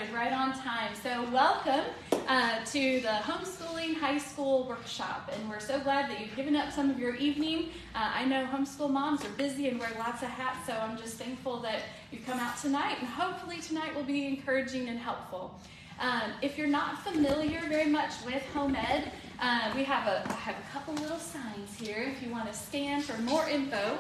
started right on time. So welcome to the Homeschooling High School Workshop, and we're so glad that you've given up some of your evening. I know homeschool moms are busy and wear lots of hats, so I'm just thankful that you've come out tonight, and hopefully tonight will be encouraging and helpful. If you're not familiar very much with home ed, I have a couple little signs here if you want to scan for more info.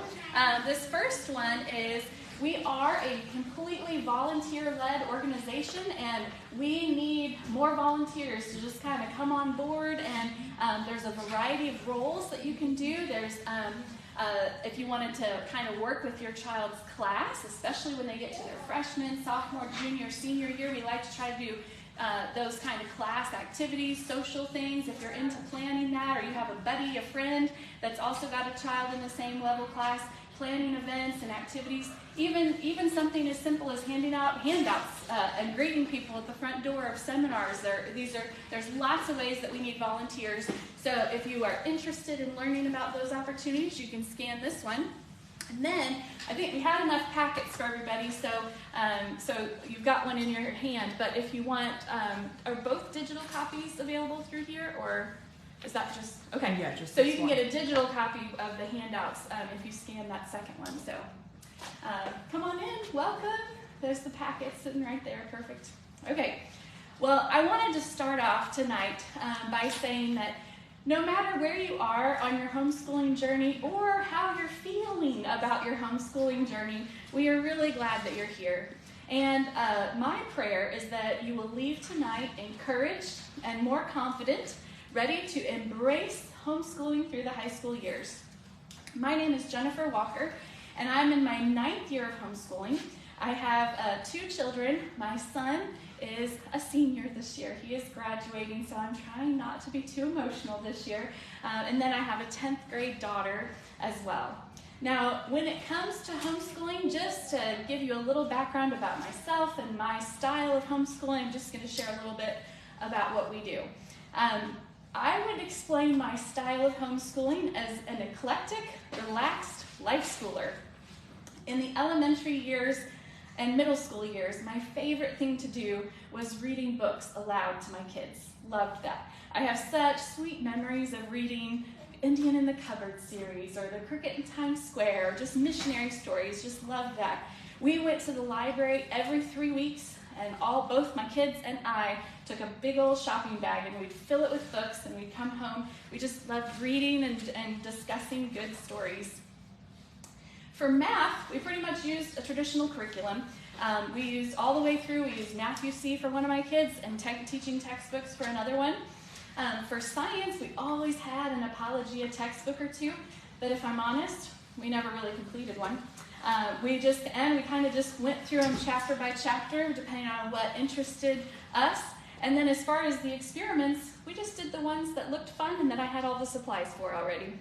This first one is we are a completely volunteer-led organization, and we need more volunteers to just kind of come on board, and there's a variety of roles that you can do. There's if you wanted to kind of work with your child's class, especially when they get to their freshman, sophomore, junior, senior year, we like to try to do those kind of class activities, social things. If you're into planning that, or you have a buddy, a friend that's also got a child in the same level class, planning events and activities, even something as simple as handing out handouts and greeting people at the front door of seminars. There's lots of ways that we need volunteers. So if you are interested in learning about those opportunities, you can scan this one. And then I think we had enough packets for everybody, so you've got one in your hand. But if you want, are both digital copies available through here, or is that just okay? Yeah, just so you can get a digital copy of the handouts if you scan that second one. So come on in, welcome. There's the packet sitting right there, perfect. Okay, well, I wanted to start off tonight by saying that no matter where you are on your homeschooling journey or how you're feeling about your homeschooling journey, we are really glad that you're here. And my prayer is that you will leave tonight encouraged and more confident, ready to embrace homeschooling through the high school years. My name is Jennifer Walker, and I'm in my 9th year of homeschooling. I have 2 children. My son is a senior this year. He is graduating, so I'm trying not to be too emotional this year. And then I have a 10th grade daughter as well. Now, when it comes to homeschooling, just to give you a little background about myself and my style of homeschooling, I'm just going to share a little bit about what we do. I would explain my style of homeschooling as an eclectic, relaxed life schooler. In the elementary years and middle school years, my favorite thing to do was reading books aloud to my kids. Loved that. I have such sweet memories of reading Indian in the Cupboard series, or the Cricket in Times Square, or just missionary stories. Just loved that. We went to the library every 3 weeks, and both my kids and I took a big old shopping bag, and we'd fill it with books, and we'd come home. We just loved reading and discussing good stories. For math, we pretty much used a traditional curriculum. We used all the way through. We used Math UC for one of my kids and teaching textbooks for another one. For science, we always had an Apologia textbook or two, but if I'm honest, we never really completed one. We kind of just went through them chapter by chapter, depending on what interested us. And then as far as the experiments, we just did the ones that looked fun and that I had all the supplies for already.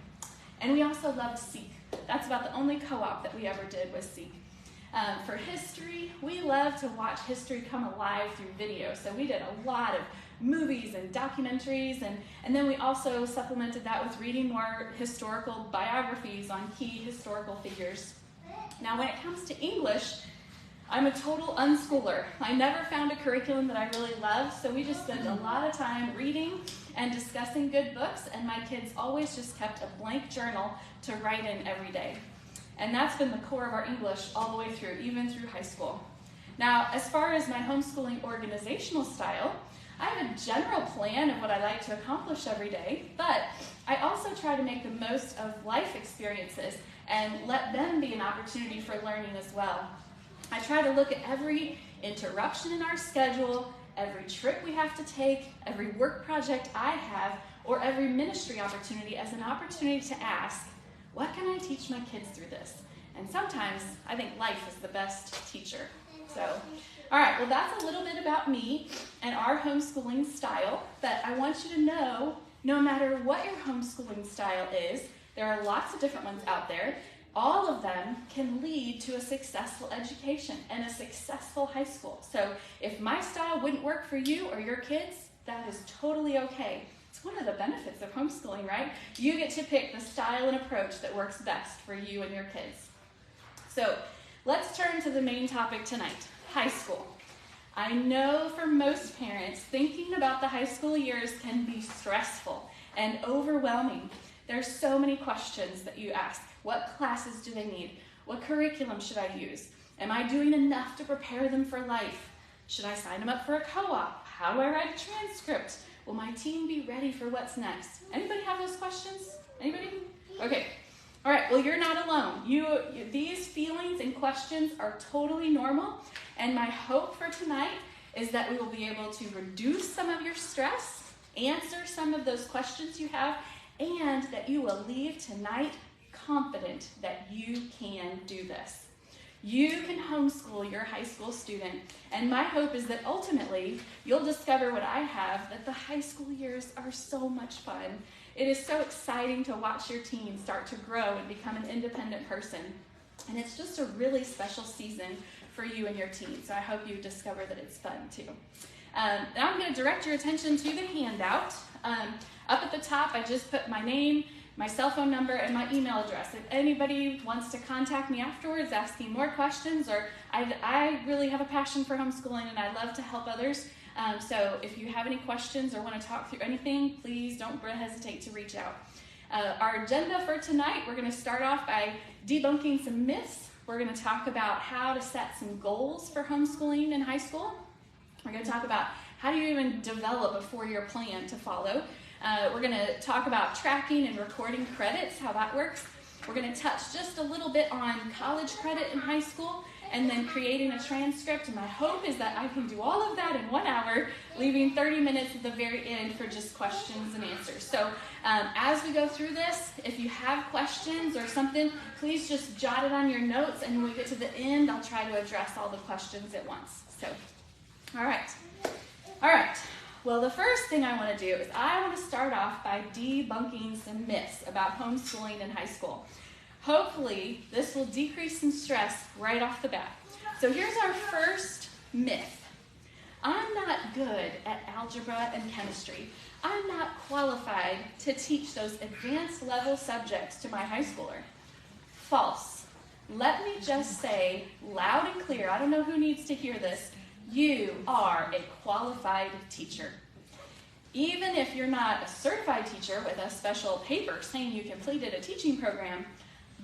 And we also loved Seek. That's about the only co-op that we ever did was Seek. For history, we love to watch history come alive through video. So we did a lot of movies and documentaries, and then we also supplemented that with reading more historical biographies on key historical figures. Now, when it comes to English, I'm a total unschooler. I never found a curriculum that I really loved, so we just spent a lot of time reading and discussing good books, and my kids always just kept a blank journal to write in every day. And that's been the core of our English all the way through, even through high school. Now, as far as my homeschooling organizational style, I have a general plan of what I like to accomplish every day, but I also try to make the most of life experiences and let them be an opportunity for learning as well. I try to look at every interruption in our schedule, every trip we have to take, every work project I have, or every ministry opportunity as an opportunity to ask, what can I teach my kids through this? And sometimes I think life is the best teacher. So, all right, well, that's a little bit about me and our homeschooling style, but I want you to know, no matter what your homeschooling style is, there are lots of different ones out there. All of them can lead to a successful education and a successful high school. So if my style wouldn't work for you or your kids, that is totally okay. It's one of the benefits of homeschooling, right? You get to pick the style and approach that works best for you and your kids. So let's turn to the main topic tonight, high school. I know for most parents, thinking about the high school years can be stressful and overwhelming. There's so many questions that you ask. What classes do they need? What curriculum should I use? Am I doing enough to prepare them for life? Should I sign them up for a co-op? How do I write a transcript? Will my team be ready for what's next? Anybody have those questions? Anybody? Okay. All right. Well, you're not alone. These feelings and questions are totally normal. And my hope for tonight is that we will be able to reduce some of your stress, answer some of those questions you have, and that you will leave tonight confident that you can do this. You can homeschool your high school student, and my hope is that ultimately you'll discover what I have, that the high school years are so much fun. It is so exciting to watch your teen start to grow and become an independent person, and it's just a really special season for you and your teen, so I hope you discover that it's fun too. Now I'm going to direct your attention to the handout. Up at the top, I just put my name, my cell phone number, and my email address. If anybody wants to contact me afterwards asking more questions, or I really have a passion for homeschooling and I love to help others. So if you have any questions or want to talk through anything, please don't hesitate to reach out. Our agenda for tonight, we're going to start off by debunking some myths. We're going to talk about how to set some goals for homeschooling in high school. We're going to talk about how do you even develop a 4-year plan to follow. We're going to talk about tracking and recording credits, how that works. We're going to touch just a little bit on college credit in high school, and then creating a transcript. And my hope is that I can do all of that in 1 hour, leaving 30 minutes at the very end for just questions and answers. So as we go through this, if you have questions or something, please just jot it on your notes, and when we get to the end, I'll try to address all the questions at once. So, all right. Well, the first thing I want to do is I want to start off by debunking some myths about homeschooling in high school. Hopefully, this will decrease some stress right off the bat. So here's our first myth. I'm not good at algebra and chemistry. I'm not qualified to teach those advanced level subjects to my high schooler. False. Let me just say loud and clear, I don't know who needs to hear this, you are a qualified teacher. Even if you're not a certified teacher with a special paper saying you completed a teaching program,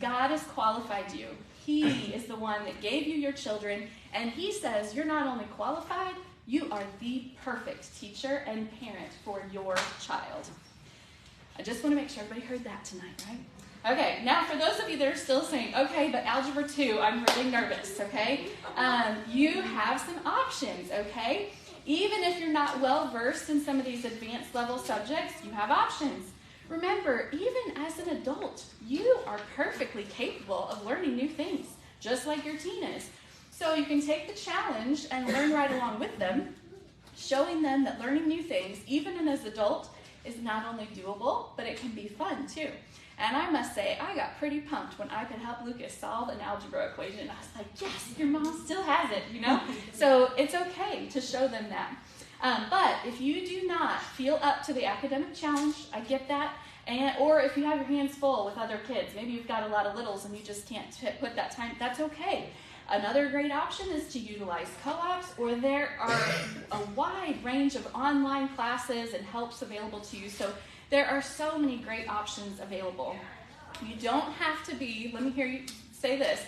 God has qualified you. He is the one that gave you your children, and He says you're not only qualified, you are the perfect teacher and parent for your child. I just want to make sure everybody heard that tonight, right? Okay, now for those of you that are still saying, okay, but Algebra 2, I'm really nervous, okay? You have some options, okay? Even if you're not well-versed in some of these advanced level subjects, you have options. Remember, even as an adult, you are perfectly capable of learning new things, just like your teen is. So you can take the challenge and learn right along with them, showing them that learning new things, even as an adult, is not only doable, but it can be fun too. And I must say, I got pretty pumped when I could help Lucas solve an algebra equation. I was like, yes, your mom still has it, you know? So it's okay to show them that. But if you do not feel up to the academic challenge, I get that. Or if you have your hands full with other kids, maybe you've got a lot of littles and you just can't put that time, that's okay. Another great option is to utilize co-ops, or there are a wide range of online classes and helps available to you. So there are so many great options available. You don't have to be, let me hear you say this,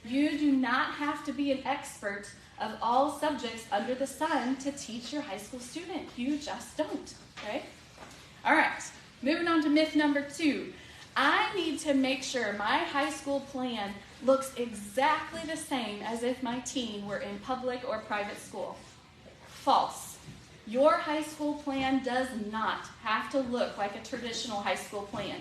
you do not have to be an expert of all subjects under the sun to teach your high school student. You just don't, okay? All right, moving on to myth number 2. I need to make sure my high school plan looks exactly the same as if my teen were in public or private school. False. Your high school plan does not have to look like a traditional high school plan.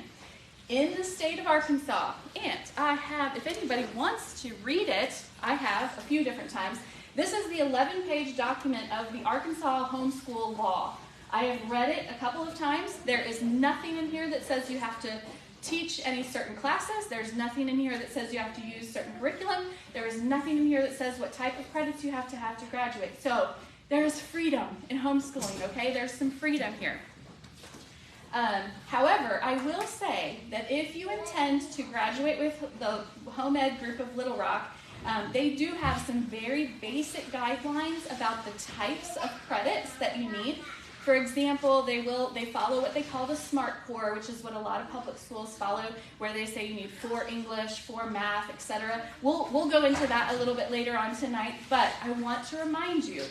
In the state of Arkansas, and I have, if anybody wants to read it, I have a few different times. This is the 11-page document of the Arkansas homeschool law. I have read it a couple of times. There is nothing in here that says you have to teach any certain classes. There's nothing in here that says you have to use certain curriculum. There is nothing in here that says what type of credits you have to graduate. So there is freedom in homeschooling, okay? There's some freedom here. However, I will say that if you intend to graduate with the home ed group of Little Rock, They do have some very basic guidelines about the types of credits that you need. For example, they follow what they call the SMART core, which is what a lot of public schools follow, where they say you need 4 English, 4 math, etc. We'll go into that a little bit later on tonight, but I want to remind you,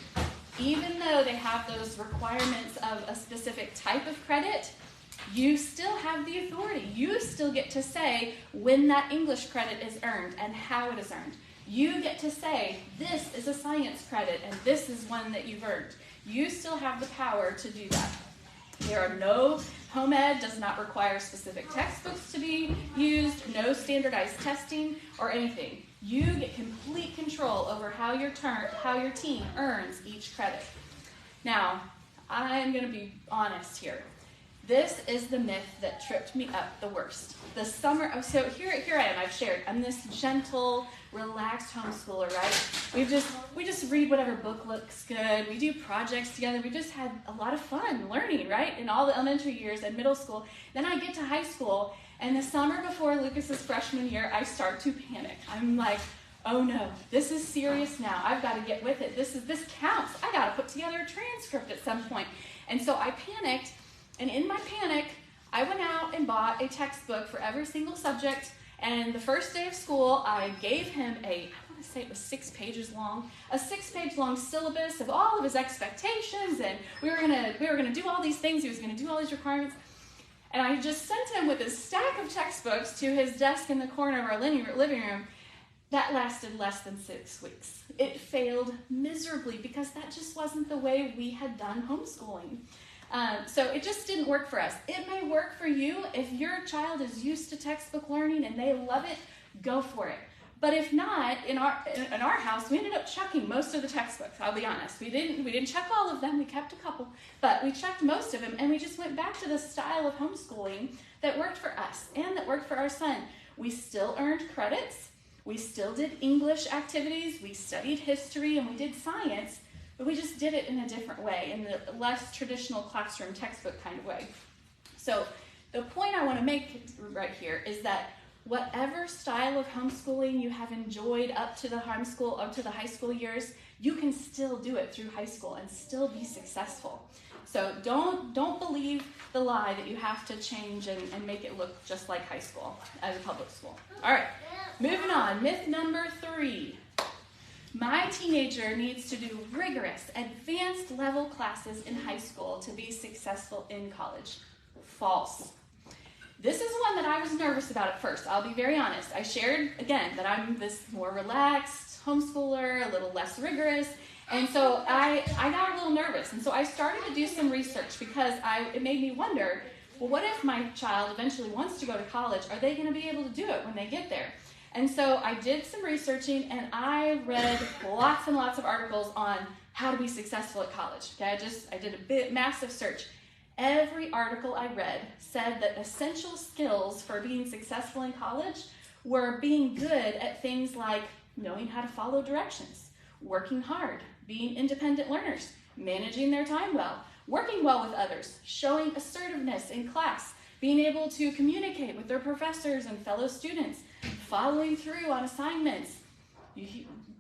even though they have those requirements of a specific type of credit, you still have the authority. You still get to say when that English credit is earned and how it is earned. You get to say, this is a science credit and this is one that you've earned. You still have the power to do that. Home ed does not require specific textbooks to be used, no standardized testing or anything. You get complete control over how your team earns each credit. Now, I'm going to be honest here. This is the myth that tripped me up the worst. So here I am, I'm this gentle, relaxed homeschooler, right? We just read whatever book looks good. We do projects together. We just had a lot of fun learning, right? In all the elementary years and middle school. Then I get to high school, and the summer before Lucas's freshman year, I start to panic. I'm like, oh no, this is serious now. I've got to get with it. This counts. I got to put together a transcript at some point. And so I panicked. And in my panic, I went out and bought a textbook for every single subject. And the first day of school, I gave him I want to say it was 6 pages long, a 6-page long syllabus of all of his expectations. And we were gonna do all these things. He was gonna do all these requirements. And I just sent him with a stack of textbooks to his desk in the corner of our living room. That lasted less than 6 weeks. It failed miserably because that just wasn't the way we had done homeschooling. So it just didn't work for us. It may work for you. If your child is used to textbook learning and they love it, go for it. But if not, in our house, we ended up chucking most of the textbooks. I'll be honest. We didn't chuck all of them. We kept a couple, but we chucked most of them, and we just went back to the style of homeschooling that worked for us and that worked for our son. We still earned credits. We still did English activities. We studied history, and we did science. But we just did it in a different way, in the less traditional classroom textbook kind of way. So the point I want to make right here is that whatever style of homeschooling you have enjoyed up to the high school years, you can still do it through high school and still be successful. So don't believe the lie that you have to change and make it look just like high school as a public school. All right, moving on. Myth number 3. My teenager needs to do rigorous, advanced level classes in high school to be successful in college. False. This is one that I was nervous about at first. I'll be very honest. I shared, again, that I'm this more relaxed homeschooler, a little less rigorous, and so I got a little nervous. And so I started to do some research because it made me wonder, well, what if my child eventually wants to go to college? Are they going to be able to do it when they get there? And so I did some researching, and I read lots and lots of articles on how to be successful at college. Okay, I did a massive search. Every article I read said that essential skills for being successful in college were being good at things like knowing how to follow directions, working hard, being independent learners, managing their time well, working well with others, showing assertiveness in class, being able to communicate with their professors and fellow students, following through on assignments.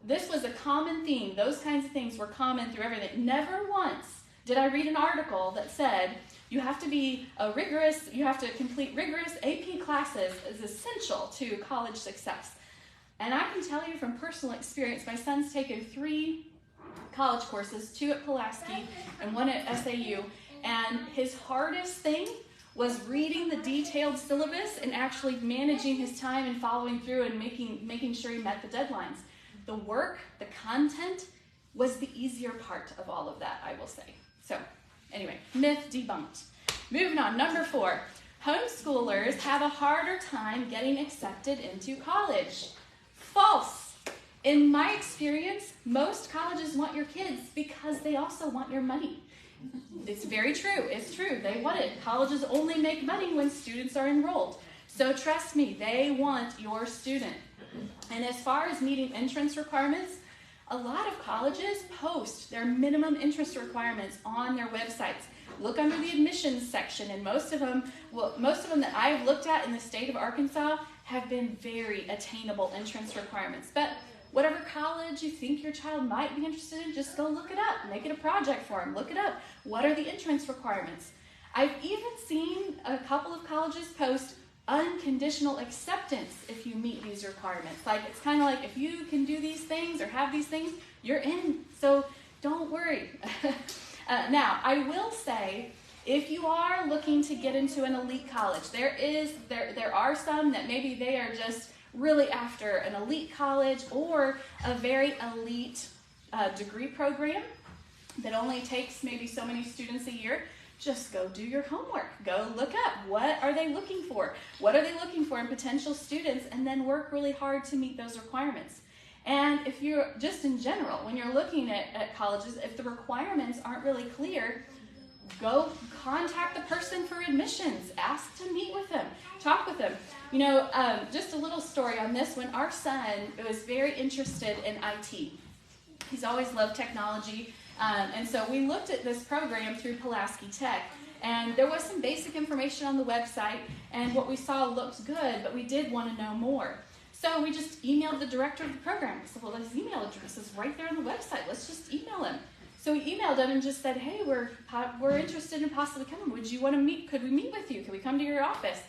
This was a common theme. Those kinds of things were common through everything. Never once did I read an article that said you have to complete rigorous AP classes as essential to college success. And I can tell you from personal experience, my son's taken 3 college courses, 2 at Pulaski and 1 at SAU, and his hardest thing was reading the detailed syllabus and actually managing his time and following through and making sure he met the deadlines. The work, the content, was the easier part of all of that, I will say. So anyway, myth debunked. Moving on, number 4. Homeschoolers have a harder time getting accepted into college. False. In my experience, most colleges want your kids because they also want your money. It's very true. It's true. They want it. Colleges only make money when students are enrolled. So trust me, they want your student. And as far as meeting entrance requirements, a lot of colleges post their minimum entrance requirements on their websites. Look under the admissions section, and most of them that I've looked at in the state of Arkansas have been very attainable entrance requirements. But whatever college you think your child might be interested in, just go look it up. Make it a project for them. Look it up. What are the entrance requirements? I've even seen a couple of colleges post unconditional acceptance if you meet these requirements. Like, it's kind of like, if you can do these things or have these things, you're in. So don't worry. Now, I will say, if you are looking to get into an elite college, there are some that maybe they are just really after an elite college or a very elite degree program that only takes maybe so many students a year. Just go do your homework. Go look up, what are they looking for? What are they looking for in potential students? And then work really hard to meet those requirements. And if you're, just in general, when you're looking at colleges, if the requirements aren't really clear, go contact the person for admissions. Ask to meet with them. Talk with them. You know, just a little story on this one. Our son was very interested in IT. He's always loved technology. And so we looked at this program through Pulaski Tech, and there was some basic information on the website, and what we saw looked good, but we did want to know more. So we just emailed the director of the program. We said, well, his email address is right there on the website. Let's just email him. So we emailed him and just said, hey, we're interested in possibly coming. Would you want to meet? Could we meet with you? Could we come to your office?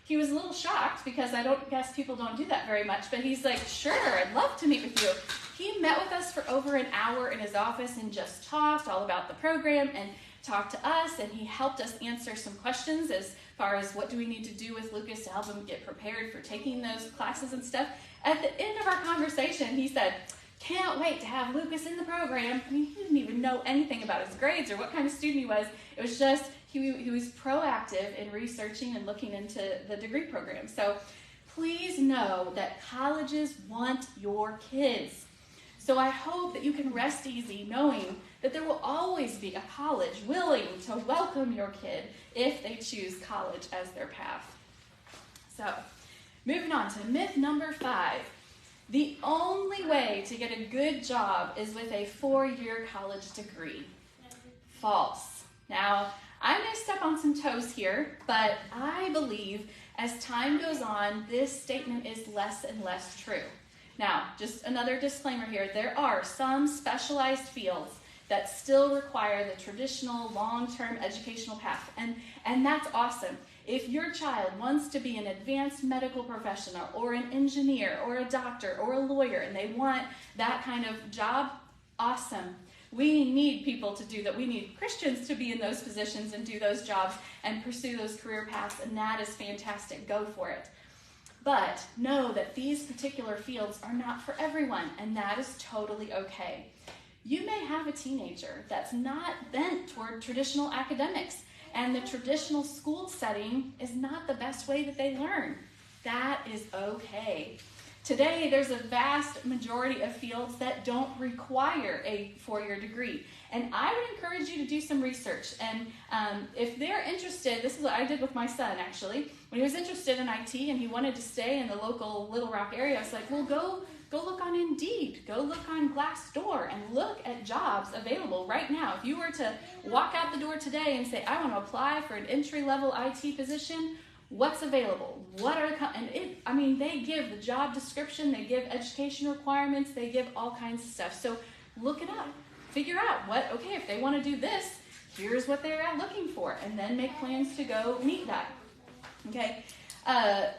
He was a little shocked because I don't guess people don't do that very much, but he's like, sure, I'd love to meet with you. He met with us for over an hour in his office and just talked all about the program and talked to us, and he helped us answer some questions as far as what do we need to do with Lucas to help him get prepared for taking those classes and stuff. At the end of our conversation, he said, can't wait to have Lucas in the program. I mean, he didn't even know anything about his grades or what kind of student he was. It was just, he was proactive in researching and looking into the degree program. So please know that colleges want your kids. So I hope that you can rest easy knowing that there will always be a college willing to welcome your kid if they choose college as their path. So, moving on to myth number 5. The only way to get a good job is with a 4-year college degree. False. Now, I'm going to step on some toes here, but I believe as time goes on, this statement is less and less true. Now, just another disclaimer here, there are some specialized fields that still require the traditional long-term educational path, and that's awesome. If your child wants to be an advanced medical professional or an engineer or a doctor or a lawyer and they want that kind of job, awesome. We need people to do that. We need Christians to be in those positions and do those jobs and pursue those career paths, and that is fantastic. Go for it. But know that these particular fields are not for everyone, and that is totally okay. You may have a teenager that's not bent toward traditional academics, and the traditional school setting is not the best way that they learn. That is okay. Today, there's a vast majority of fields that don't require a 4-year degree. And I would encourage you to do some research. And if they're interested, this is what I did with my son, actually. When he was interested in IT and he wanted to stay in the local Little Rock area, I was like, well, go look on Indeed. Go look on Glassdoor and look at jobs available right now. If you were to walk out the door today and say, I want to apply for an entry-level IT position, what's available? What are they give the job description, they give education requirements, they give all kinds of stuff. So look it up. Figure out if they want to do this, here's what they're looking for, and then make plans to go meet that. Okay?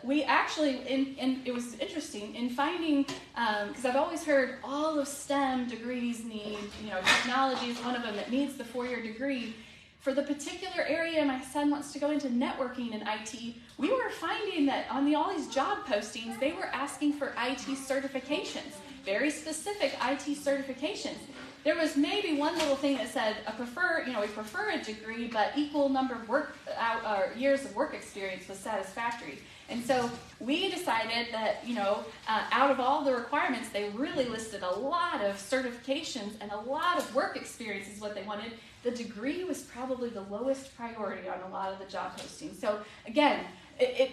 We actually, it was interesting in finding, because I've always heard all of STEM degrees need, technology is one of them that needs the 4-year degree. For the particular area my son wants to go into, networking and IT, we were finding that on all these job postings, they were asking for IT certifications, very specific IT certifications. There was maybe one little thing that said, we prefer a degree, but equal number of years of work experience was satisfactory. And so we decided that, out of all the requirements, they really listed a lot of certifications and a lot of work experience is what they wanted. The degree was probably the lowest priority on a lot of the job postings. So again,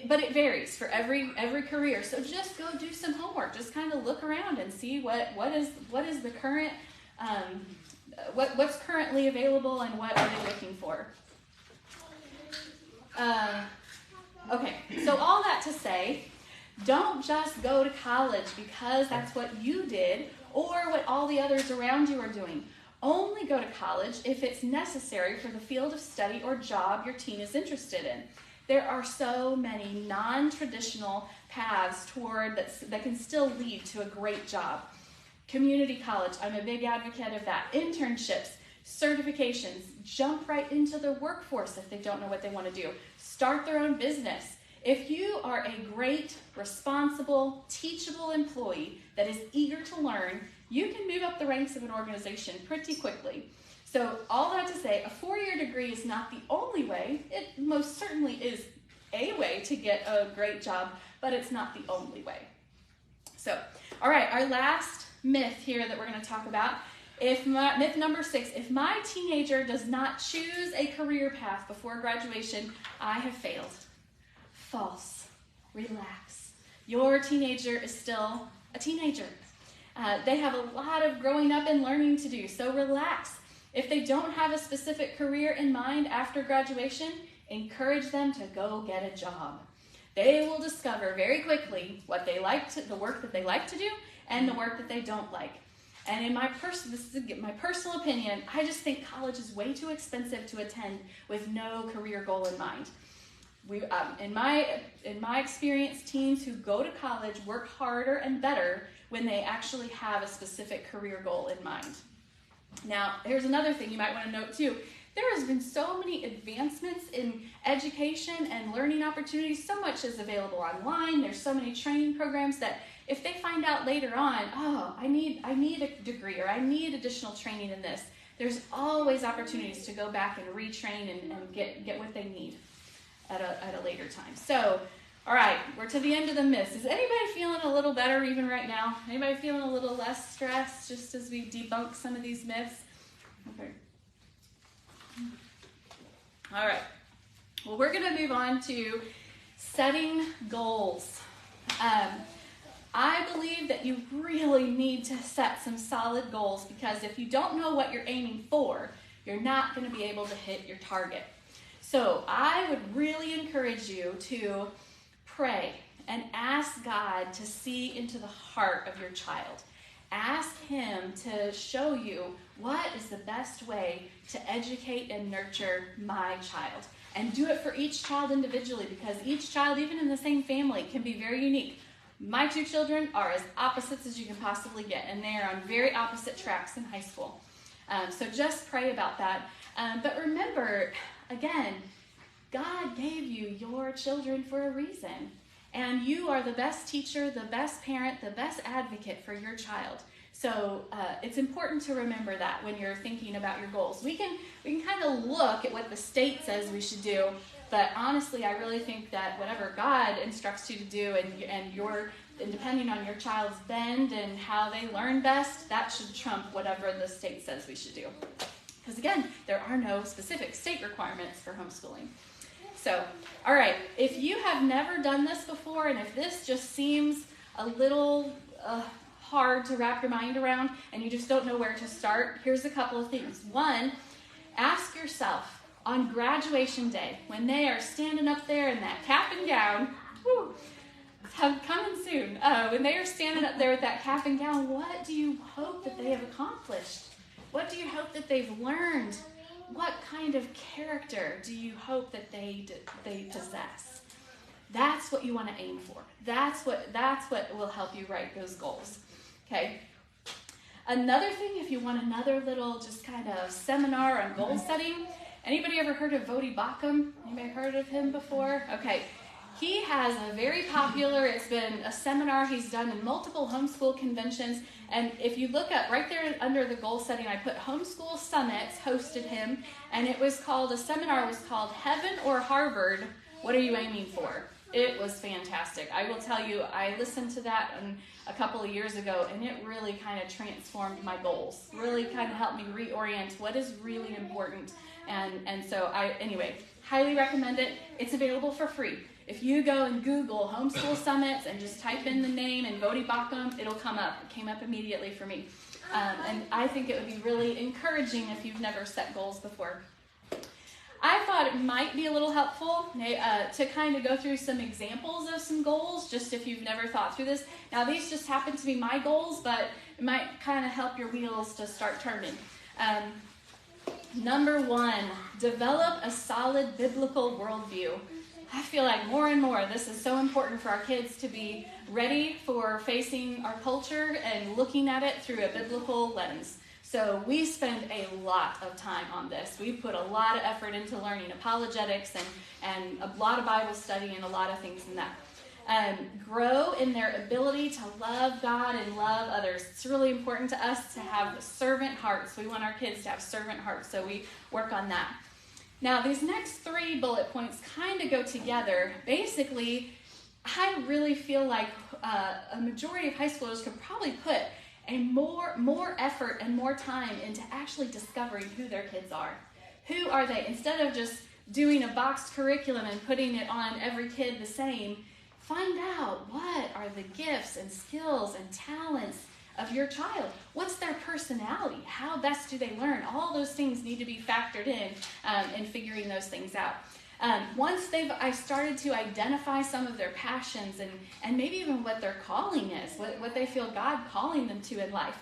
but it varies for every career. So just go do some homework. Just kind of look around and see what is the current, what's currently available and what are they looking for. Okay, so all that to say Don't just go to college because that's what you did or what all the others around you are doing. Only go to college if it's necessary for the field of study or job your teen is interested in. There are so many non-traditional paths toward that can still lead to a great job. Community college, I'm a big advocate of that. Internships, certifications, jump right into the workforce if they don't know what they want to do. Start their own business. If you are a great, responsible, teachable employee that is eager to learn, you can move up the ranks of an organization pretty quickly. So all that to say, a four-year degree is not the only way. It most certainly is a way to get a great job, but it's not the only way. So, all right, our last myth here that we're going to talk about, myth number 6, if my teenager does not choose a career path before graduation, I have failed. False. Relax. Your teenager is still a teenager. They have a lot of growing up and learning to do, so relax. If they don't have a specific career in mind after graduation, encourage them to go get a job. They will discover very quickly what they like the work that they like to do and the work that they don't like. And in this is my personal opinion, I just think college is way too expensive to attend with no career goal in mind. In my experience, teens who go to college work harder and better when they actually have a specific career goal in mind. Now, here's another thing you might want to note too. There has been so many advancements in education and learning opportunities. So much is available online. There's so many training programs that if they find out later on, oh, I need a degree or I need additional training in this, there's always opportunities to go back and retrain and get what they need at a later time. So, all right, we're to the end of the myths. Is anybody feeling a little better even right now? Anybody feeling a little less stressed just as we debunk some of these myths? Okay. All right. Well, we're going to move on to setting goals. I believe that you really need to set some solid goals because if you don't know what you're aiming for, you're not going to be able to hit your target. So I would really encourage you to pray and ask God to see into the heart of your child. Ask Him to show you what is the best way to educate and nurture my child. And do it for each child individually because each child, even in the same family, can be very unique. My 2 children are as opposites as you can possibly get, and they are on very opposite tracks in high school. So just pray about that. But remember, again, God gave you your children for a reason. And you are the best teacher, the best parent, the best advocate for your child. So it's important to remember that when you're thinking about your goals. We can kind of look at what the state says we should do, but honestly, I really think that whatever God instructs you to do and depending on your child's bend and how they learn best, that should trump whatever the state says we should do. Because again, there are no specific state requirements for homeschooling. So, all right, if you have never done this before and if this just seems a little hard to wrap your mind around and you just don't know where to start, here's a couple of things. One, ask yourself on graduation day, when they are standing up there in that cap and gown, coming soon, when they are standing up there with that cap and gown, what do you hope that they have accomplished? What do you hope that they've learned? What kind of character do you hope that they possess? That's what you want to aim for. That's what will help you write those goals. Okay. Another thing, if you want another little just kind of seminar on goal setting, anybody ever heard of Vodi Bakum? Anybody heard of him before? Okay. He has a very popular, it's been a seminar he's done in multiple homeschool conventions. And if you look up right there under the goal setting, I put Homeschool Summits hosted him. And a seminar was called Heaven or Harvard, What Are You Aiming For? It was fantastic. I will tell you, I listened to that a couple of years ago, and it really kind of transformed my goals. Really kind of helped me reorient what is really important. And so anyway, highly recommend it. It's available for free. If you go and Google Homeschool Summits and just type in the name and Vodi Bakum, it'll come up. It came up immediately for me. And I think it would be really encouraging if you've never set goals before. I thought it might be a little helpful to kind of go through some examples of some goals, just if you've never thought through this. Now, these just happen to be my goals, but it might kind of help your wheels to start turning. Number 1, develop a solid biblical worldview. I feel like more and more this is so important for our kids to be ready for facing our culture and looking at it through a biblical lens. So we spend a lot of time on this. We put a lot of effort into learning apologetics and a lot of Bible study and a lot of things in that. Grow in their ability to love God and love others. It's really important to us to have servant hearts. We want our kids to have servant hearts, so we work on that. Now, these next 3 bullet points kind of go together. Basically, I really feel like a majority of high schoolers could probably put a more effort and more time into actually discovering who their kids are. Who are they? Instead of just doing a boxed curriculum and putting it on every kid the same, find out what are the gifts and skills and talents of your child. What's their personality? How best do they learn? All those things need to be factored in figuring those things out. Once I've started to identify some of their passions and maybe even what their calling is, what they feel God calling them to in life,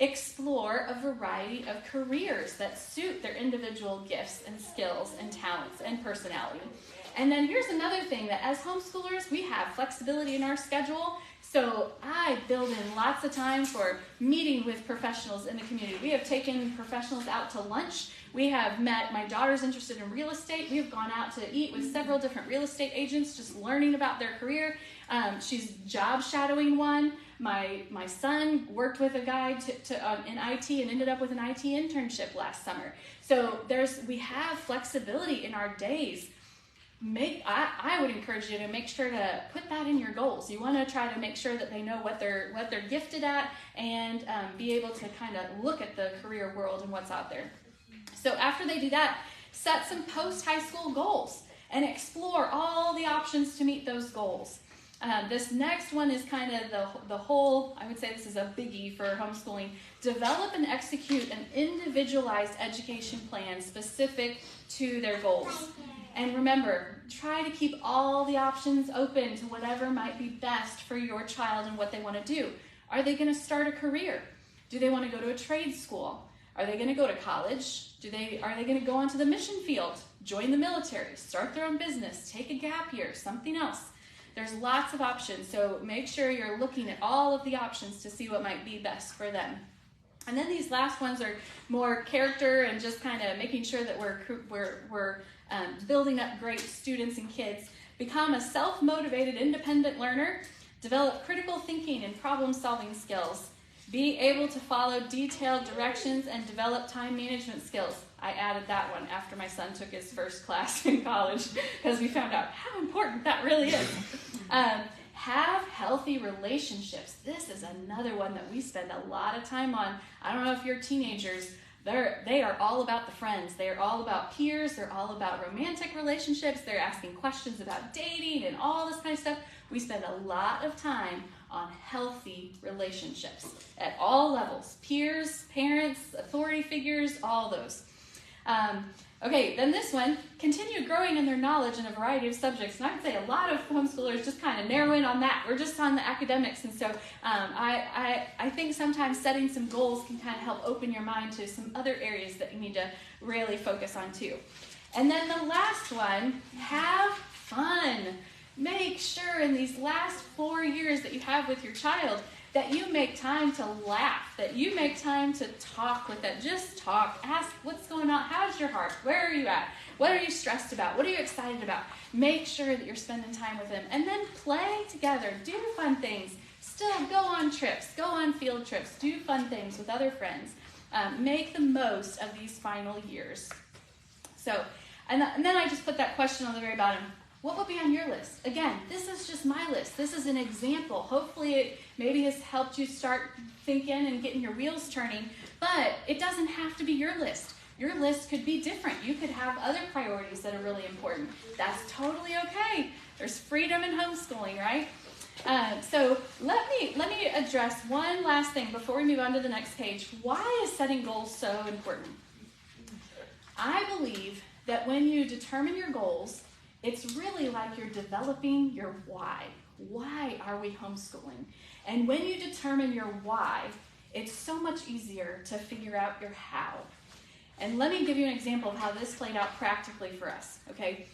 explore a variety of careers that suit their individual gifts and skills and talents and personality. And then here's another thing, that as homeschoolers, we have flexibility in our schedule. So I build in lots of time for meeting with professionals in the community. We have taken professionals out to lunch. We have met, my daughter's interested in real estate. We have gone out to eat with several different real estate agents, just learning about their career. She's job shadowing one. My son worked with a guy in IT and ended up with an IT internship last summer. So we have flexibility in our days. I would encourage you to make sure to put that in your goals. You want to try to make sure that they know what they're gifted at and be able to kind of look at the career world and what's out there. So after they do that, set some post-high school goals and explore all the options to meet those goals. This next one is kind of the whole, I would say this is a biggie for homeschooling. Develop and execute an individualized education plan specific to their goals. And remember, try to keep all the options open to whatever might be best for your child and what they want to do. Are they going to start a career? Do they want to go to a trade school? Are they going to go to college? Are they going to go onto the mission field, join the military, start their own business, take a gap year, something else? There's lots of options, so make sure you're looking at all of the options to see what might be best for them. And then these last ones are more character and just kind of making sure that we're building up great students and kids. Become a self-motivated, independent learner. Develop critical thinking and problem-solving skills. Be able to follow detailed directions and develop time management skills. I added that one after my son took his first class in college because we found out how important that really is. Have healthy relationships. This is another one that we spend a lot of time on. I don't know if you're teenagers, they are all about the friends. They are all about peers. They're all about romantic relationships. They're asking questions about dating and all this kind of stuff. We spend a lot of time on healthy relationships at all levels. Peers, parents, authority figures, all those. Okay, then this one, continue growing in their knowledge in a variety of subjects. And I would say a lot of homeschoolers just kind of narrow in on that. We're just on the academics. And so I think sometimes setting some goals can kind of help open your mind to some other areas that you need to really focus on too. And then the last one, have fun. Make sure in these last 4 years that you have with your child that you make time to laugh, that you make time to talk with them. Just talk. Ask what's going on. How's your heart? Where are you at? What are you stressed about? What are you excited about? Make sure that you're spending time with them. And then play together. Do fun things. Still go on trips. Go on field trips. Do fun things with other friends. Make the most of these final years. So, and then I just put that question on the very bottom. What would be on your list? Again, this is just my list. This is an example. Hopefully it maybe has helped you start thinking and getting your wheels turning, but it doesn't have to be your list. Your list could be different. You could have other priorities that are really important. That's totally okay. There's freedom in homeschooling, right? So let me address one last thing before we move on to the next page. Why is setting goals so important? I believe that that when you determine your goals, it's really like you're developing your why. Why are we homeschooling? And when you determine your why, it's so much easier to figure out your how. And let me give you an example of how this played out practically for us, okay?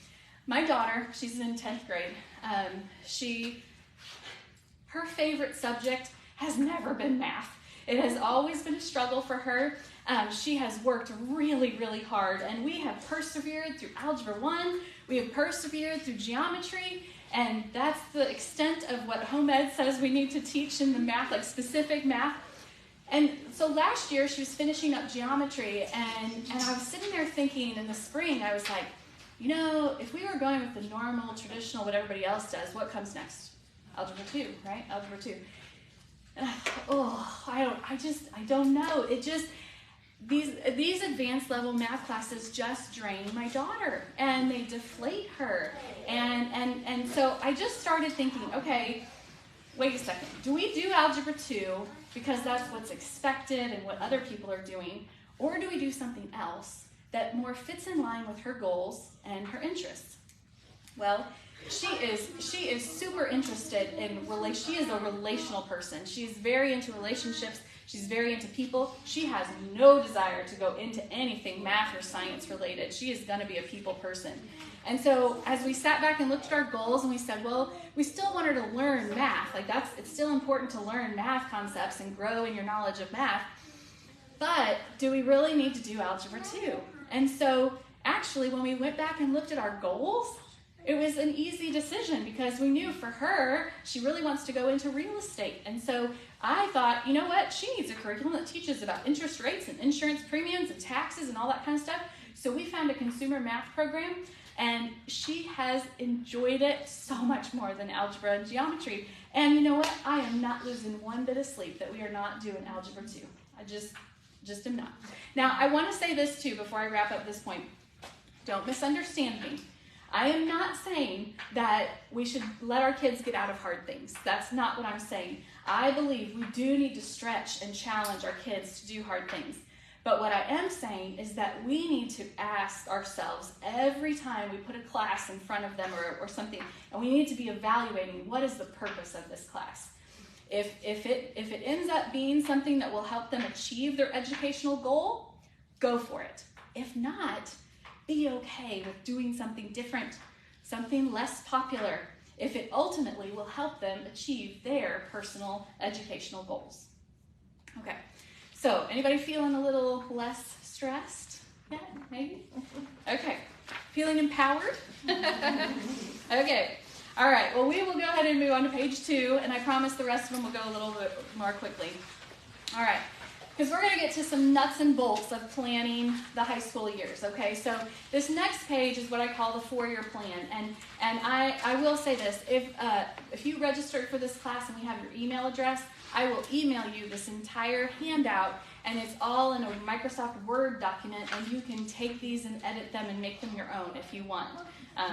My daughter, she's in 10th grade. Her favorite subject has never been math. It has always been a struggle for her. She has worked really, really hard, and we have persevered through Algebra 1. We have persevered through geometry, and that's the extent of what home ed says we need to teach in the math, like specific math. And so last year, she was finishing up geometry, and I was sitting there thinking in the spring, I was like, you know, if we were going with the normal, traditional, what everybody else does, what comes next? Algebra 2, right? Algebra 2. And I thought, I don't know. These advanced level math classes just drain my daughter, and they deflate her. And so I just started thinking, okay, wait a second. Do we do Algebra 2 because that's what's expected and what other people are doing, or do we do something else that more fits in line with her goals and her interests? Well, she is super interested in she is a relational person. She's very into relationships. She's very into people. She has no desire to go into anything math or science related. She is going to be a people person. And so as we sat back and looked at our goals, and we said, well, we still want her to learn math. It's still important to learn math concepts and grow in your knowledge of math. But do we really need to do Algebra 2? And so actually, when we went back and looked at our goals, it was an easy decision because we knew for her, she really wants to go into real estate. And so I thought, you know what? She needs a curriculum that teaches about interest rates and insurance premiums and taxes and all that kind of stuff. So we found a consumer math program, and she has enjoyed it so much more than algebra and geometry. And you know what? I am not losing one bit of sleep that we are not doing Algebra 2. I just am not. Now, I want to say this too before I wrap up this point. Don't misunderstand me. I am not saying that we should let our kids get out of hard things. That's not what I'm saying. I believe we do need to stretch and challenge our kids to do hard things. But what I am saying is that we need to ask ourselves every time we put a class in front of them or something, and we need to be evaluating what is the purpose of this class. If it ends up being something that will help them achieve their educational goal, go for it. If not, be okay with doing something different, something less popular, if it ultimately will help them achieve their personal educational goals. Okay, so anybody feeling a little less stressed? Yeah, maybe? Okay, feeling empowered? Okay, all right, well, we will go ahead and move on to page 2, and I promise the rest of them will go a little bit more quickly. All right. Because we're going to get to some nuts and bolts of planning the high school years, okay? So this next page is what I call the 4-year plan. And I will say this, if you registered for this class and we have your email address, I will email you this entire handout, and it's all in a Microsoft Word document, and you can take these and edit them and make them your own if you want.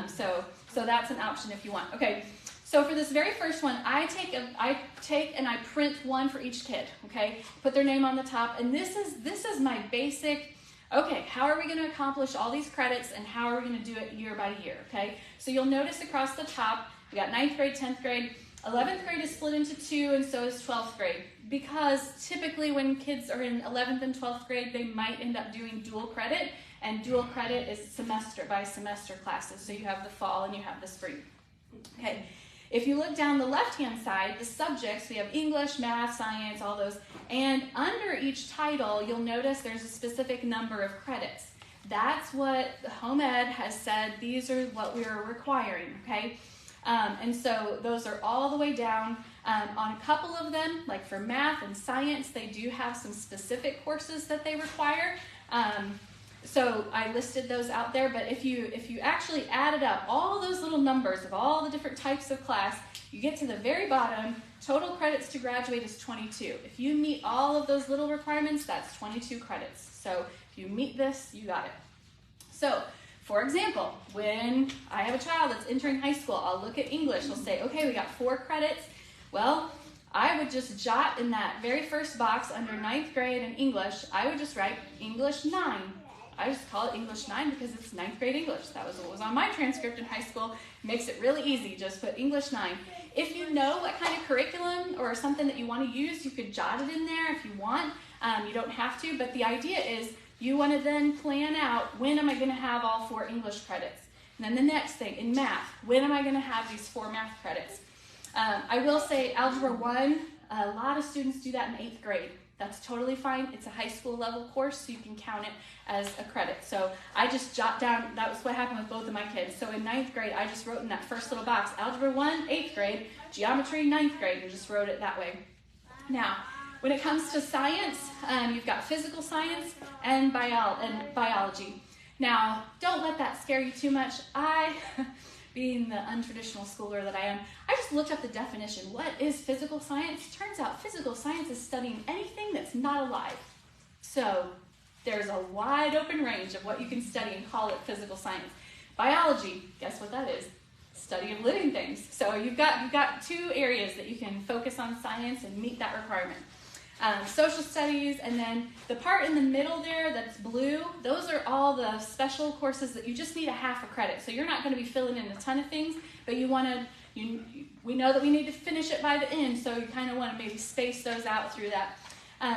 So that's an option if you want. Okay. So for this very first one, I take and I print one for each kid, okay? Put their name on the top, and this is my basic, okay, how are we going to accomplish all these credits, and how are we going to do it year by year, okay? So you'll notice across the top, we got 9th grade, 10th grade, 11th grade is split into 2, and so is 12th grade, because typically when kids are in 11th and 12th grade, they might end up doing dual credit, and dual credit is semester by semester classes, so you have the fall and you have the spring, okay? If you look down the left-hand side, the subjects, we have English, math, science, all those, and under each title, you'll notice there's a specific number of credits. That's what the home ed has said, these are what we are requiring, okay? And so those are all the way down. On a couple of them, like for math and science, they do have some specific courses that they require. So I listed those out there, but if you actually added up all those little numbers of all the different types of class, you get to the very bottom, total credits to graduate is 22. If you meet all of those little requirements, that's 22 credits. So if you meet this, you got it. So, for example, when I have a child that's entering high school, I'll look at English, I'll say, okay, we got 4 credits. Well, I would just jot in that very first box under 9th grade and English, I would just write English 9. I just call it English 9 because it's ninth grade English. That was what was on my transcript in high school. Makes it really easy. Just put English 9. If you know what kind of curriculum or something that you want to use, you could jot it in there if you want. You don't have to, but the idea is you want to then plan out, when am I going to have all 4 English credits? And then the next thing, in math, when am I going to have these 4 math credits? I will say Algebra 1, a lot of students do that in 8th grade. That's totally fine. It's a high school level course, so you can count it as a credit. So I just jot down, that was what happened with both of my kids. So in 9th grade, I just wrote in that first little box, Algebra 1, 8th grade, Geometry, 9th grade, and just wrote it that way. Now, when it comes to science, you've got physical science and biology. Now, don't let that scare you too much. Being the untraditional schooler that I am, I just looked up the definition. What is physical science? Turns out physical science is studying anything that's not alive. So there's a wide open range of what you can study and call it physical science. Biology, guess what that is? Study of living things. So you've got 2 areas that you can focus on science and meet that requirement. Social studies, and then the part in the middle there that's blue, those are all the special courses that you just need a half a credit. So you're not going to be filling in a ton of things, but we know that we need to finish it by the end, so you kind of want to maybe space those out through that.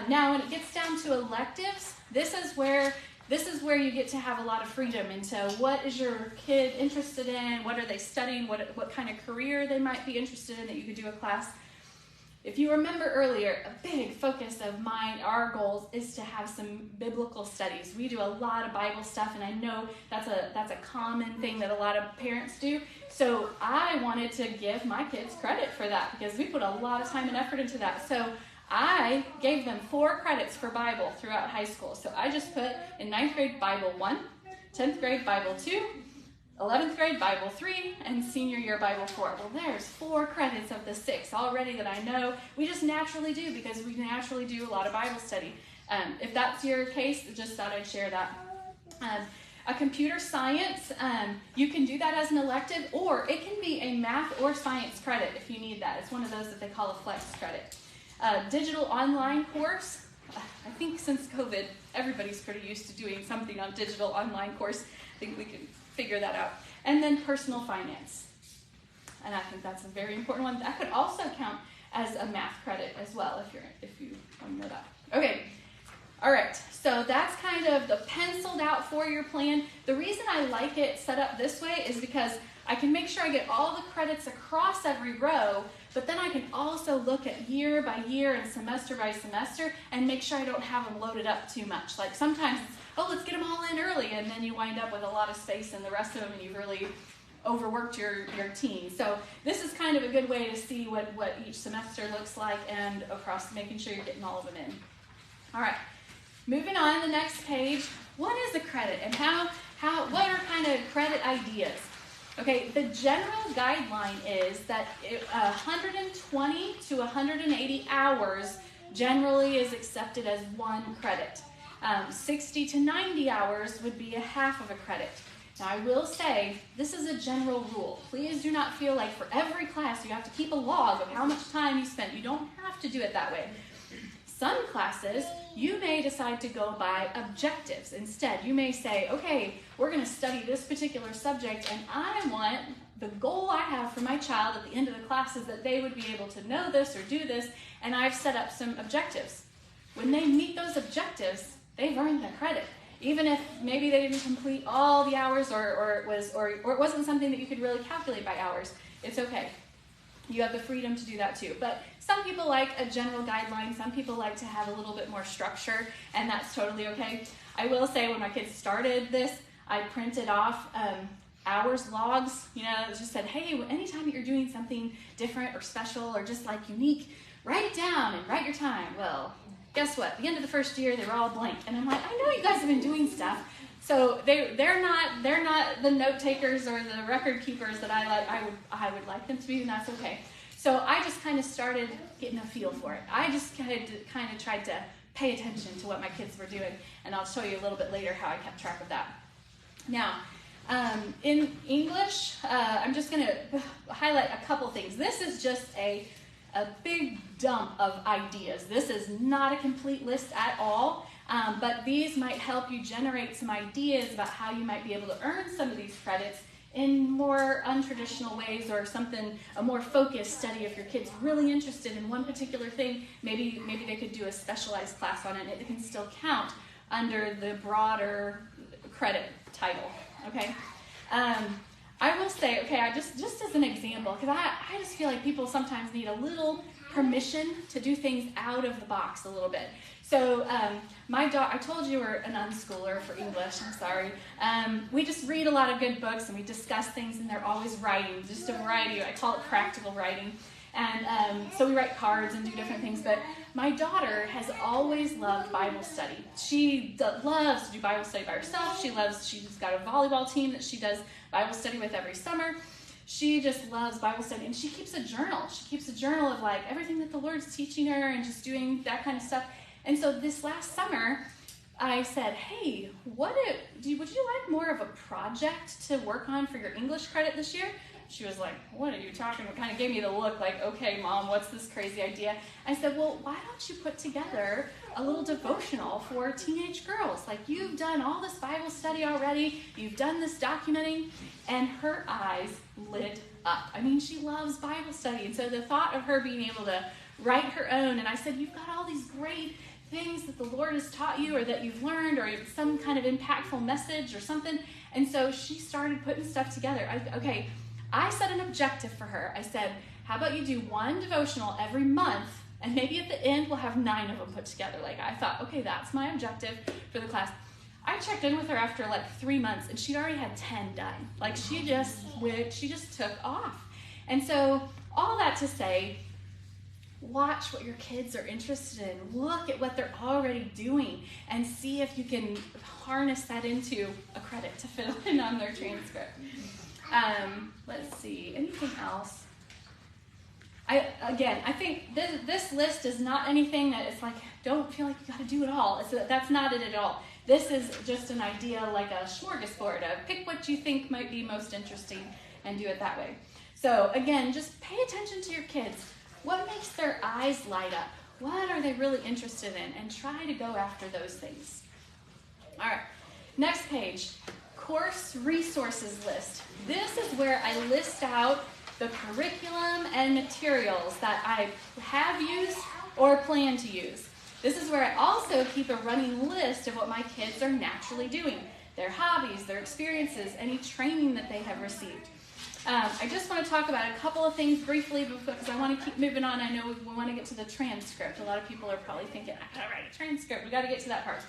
Now, when it gets down to electives, this is where you get to have a lot of freedom into what is your kid interested in, what are they studying, what kind of career they might be interested in that you could do a class. If you remember earlier, a big focus of our goals is to have some biblical studies. We do a lot of Bible stuff, and I know that's a common thing that a lot of parents do. So I wanted to give my kids credit for that because we put a lot of time and effort into that. So I gave them 4 credits for Bible throughout high school. So I just put in 9th grade Bible 1, 10th grade Bible 2, 11th grade Bible 3, and senior year Bible 4. Well, there's 4 credits of the 6 already that I know we just naturally do because we naturally do a lot of Bible study. If that's your case, just thought I'd share that. A computer science, you can do that as an elective, or it can be a math or science credit if you need that. It's one of those that they call a flex credit. Digital online course, I think since COVID, everybody's pretty used to doing something on digital online course. I think we can figure that out. And then personal finance. And I think that's a very important one. That could also count as a math credit as well if you want to know that. Okay. All right. So that's kind of the penciled out 4-year plan. The reason I like it set up this way is because I can make sure I get all the credits across every row, but then I can also look at year by year and semester by semester and make sure I don't have them loaded up too much. Like sometimes it's, oh, let's get them all in early, and then you wind up with a lot of space in the rest of them and you've really overworked your team. So this is kind of a good way to see what each semester looks like and across, making sure you're getting all of them in. All right, moving on to the next page. What is a credit and what are kind of credit ideas? Okay, the general guideline is that 120 to 180 hours generally is accepted as 1 credit. 60 to 90 hours would be a half of a credit. Now I will say, this is a general rule. Please do not feel like for every class you have to keep a log of how much time you spent. You don't have to do it that way. Some classes, you may decide to go by objectives instead. You may say, okay, we're going to study this particular subject, and I want, the goal I have for my child at the end of the class is that they would be able to know this or do this, and I've set up some objectives. When they meet those objectives, they've earned the credit. Even if maybe they didn't complete all the hours or it wasn't something that you could really calculate by hours, it's okay. You have the freedom to do that too. But some people like a general guideline. Some people like to have a little bit more structure, and that's totally okay. I will say when my kids started this, I printed off hours logs. You know, it just said, hey, anytime you're doing something different or special or just like unique, write it down and write your time. Well, guess what? At the end of the first year, they were all blank. And I'm like, I know you guys have been doing stuff. So they're not the note takers or the record keepers that I would like them to be, and that's okay. So I just kind of started getting a feel for it. I just kind of tried to pay attention to what my kids were doing, and I'll show you a little bit later how I kept track of that. Now, in English, I'm just going to highlight a couple things. This is just a big dump of ideas. This is not a complete list at all. But these might help you generate some ideas about how you might be able to earn some of these credits in more untraditional ways, or a more focused study. If your kid's really interested in one particular thing, maybe they could do a specialized class on it, and it can still count under the broader credit title, okay? I will say, okay, just as an example, because I just feel like people sometimes need a little permission to do things out of the box a little bit. So my daughter, I told you we're an unschooler for English, I'm sorry. We just read a lot of good books and we discuss things, and they're always writing, just a variety. I call it practical writing. And so we write cards and do different things. But my daughter has always loved Bible study. She loves to do Bible study by herself. She's got a volleyball team that she does Bible study with every summer. She just loves Bible study, and she keeps a journal. She keeps a journal of like everything that the Lord's teaching her and just doing that kind of stuff. And so this last summer, I said, hey, would you like more of a project to work on for your English credit this year? She was like, what are you talking about? Kind of gave me the look like, okay, Mom, what's this crazy idea? I said, well, why don't you put together a little devotional for teenage girls? Like, you've done all this Bible study already. You've done this documenting. And her eyes lit up. I mean, she loves Bible study. And so the thought of her being able to write her own, and I said, you've got all these great things that the Lord has taught you, or that you've learned, or some kind of impactful message or something. And so she started putting stuff together. I set an objective for her. I said, how about you do one devotional every month, and maybe at the end we'll have 9 of them put together. Like, I thought, okay, that's my objective for the class. I checked in with her after like 3 months, and she'd already had 10 done. Like, she just took off. And so all that to say, watch what your kids are interested in. Look at what they're already doing and see if you can harness that into a credit to fill in on their transcript. Let's see, anything else? I think this list is not anything that it's like, don't feel like you got to do it all. That's not it at all. This is just an idea, like a smorgasbord of pick what you think might be most interesting and do it that way. So again, just pay attention to your kids. What makes their eyes light up? What are they really interested in? And try to go after those things. All right, next page, course resources list. This is where I list out the curriculum and materials that I have used or plan to use. This is where I also keep a running list of what my kids are naturally doing, their hobbies, their experiences, any training that they have received. I just want to talk about a couple of things briefly because I want to keep moving on. I know we want to get to the transcript. A lot of people are probably thinking, I gotta write a transcript. We got to get to that part.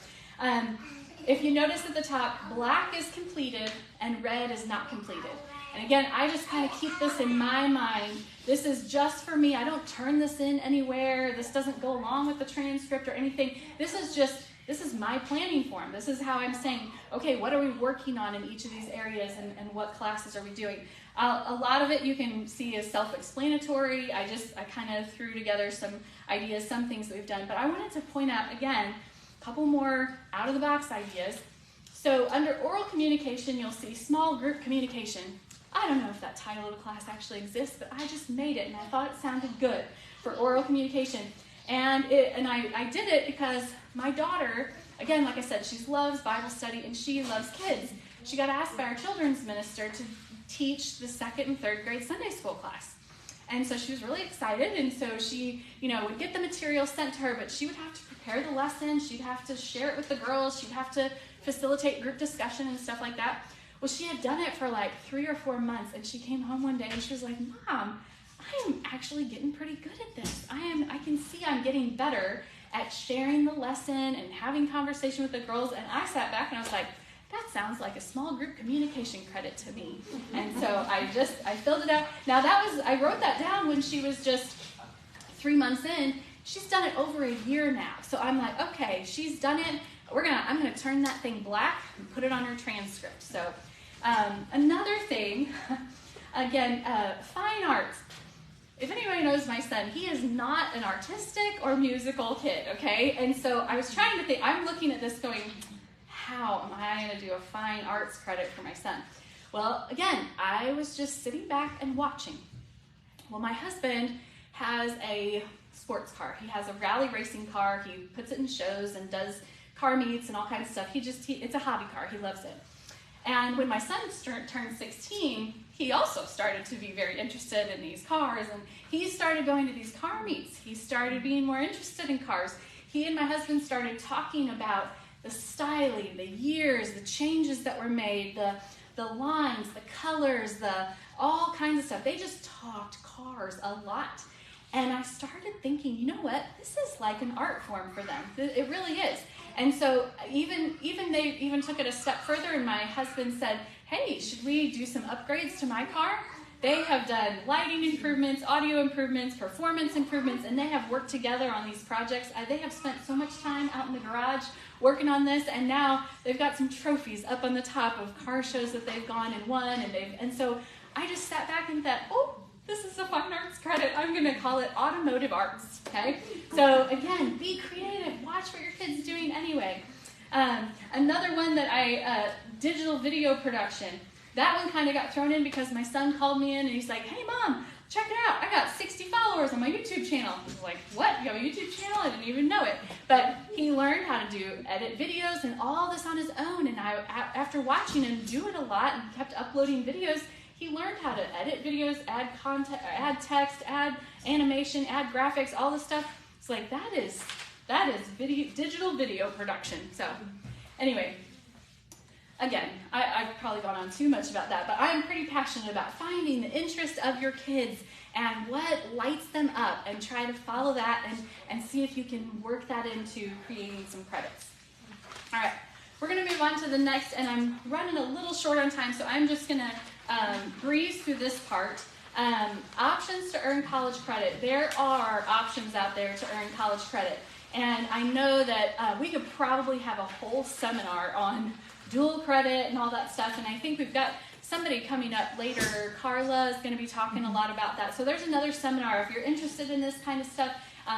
If you notice at the top, black is completed and red is not completed. And again, I just kind of keep this in my mind. This is just for me. I don't turn this in anywhere. This doesn't go along with the transcript or anything. This is my planning form. This is how I'm saying, okay, what are we working on in each of these areas, and what classes are we doing? A lot of it you can see is self-explanatory. I kind of threw together some ideas, some things that we've done. But I wanted to point out, again, a couple more out-of-the-box ideas. So under oral communication, you'll see small group communication. I don't know if that title of the class actually exists, but I just made it, and I thought it sounded good for oral communication. And I did it because my daughter, again, like I said, she loves Bible study and she loves kids. She got asked by our children's minister to teach the 2nd and 3rd grade Sunday school class. And so she was really excited, and so she, would get the material sent to her, but she would have to prepare the lesson, she'd have to share it with the girls, she'd have to facilitate group discussion and stuff like that. Well, she had done it for like 3 or 4 months, and she came home one day and she was like, Mom, I am actually getting pretty good at this. I can see I'm getting better at sharing the lesson and having conversation with the girls. And I sat back and I was like, that sounds like a small group communication credit to me. And so I filled it out. Now I wrote that down when she was just 3 months in. She's done it over a year now. So I'm like, okay, she's done it. I'm gonna turn that thing black and put it on her transcript. So another thing, again, fine arts. If anybody knows my son, he is not an artistic or musical kid, okay? And so I was trying to think, I'm looking at this going, how am I going to do a fine arts credit for my son? Well, again, I was just sitting back and watching. Well, my husband has a sports car. He has a rally racing car. He puts it in shows and does car meets and all kinds of stuff. It's a hobby car. He loves it. And when my son turned 16, he also started to be very interested in these cars, and he started going to these car meets. He started being more interested in cars. He and my husband started talking about the styling, the years, the changes that were made, the lines, the colors, all kinds of stuff. They just talked cars a lot. And I started thinking, you know what? This is like an art form for them. It really is. And so they even took it a step further, and my husband said, hey, should we do some upgrades to my car? They have done lighting improvements, audio improvements, performance improvements, and they have worked together on these projects. They have spent so much time out in the garage working on this, and now they've got some trophies up on the top of car shows that they've gone and won, and so I just sat back and thought, oh, this is a fine arts credit. I'm going to call it automotive arts, okay? So again, be creative. Watch what your kid's doing anyway. Another one that digital video production. That one kind of got thrown in because my son called me in and he's like, hey, Mom, check it out. I got 60 followers on my YouTube channel. I was like, what? You have a YouTube channel? I didn't even know it. But he learned how to edit videos and all this on his own. And after watching him do it a lot and kept uploading videos, he learned how to edit videos, add content, add text, add animation, add graphics, all this stuff. It's like, that is digital video production. So anyway, again, I've probably gone on too much about that, but I'm pretty passionate about finding the interest of your kids and what lights them up, and try to follow that and see if you can work that into creating some credits. All right, we're going to move on to the next, and I'm running a little short on time, so I'm just going to breeze through this part. Options to earn college credit. There are options out there to earn college credit, and I know that we could probably have a whole seminar on dual credit and all that stuff, and I think we've got somebody coming up later. Carla is going to be talking a lot about that. So there's another seminar. If you're interested in this kind of stuff,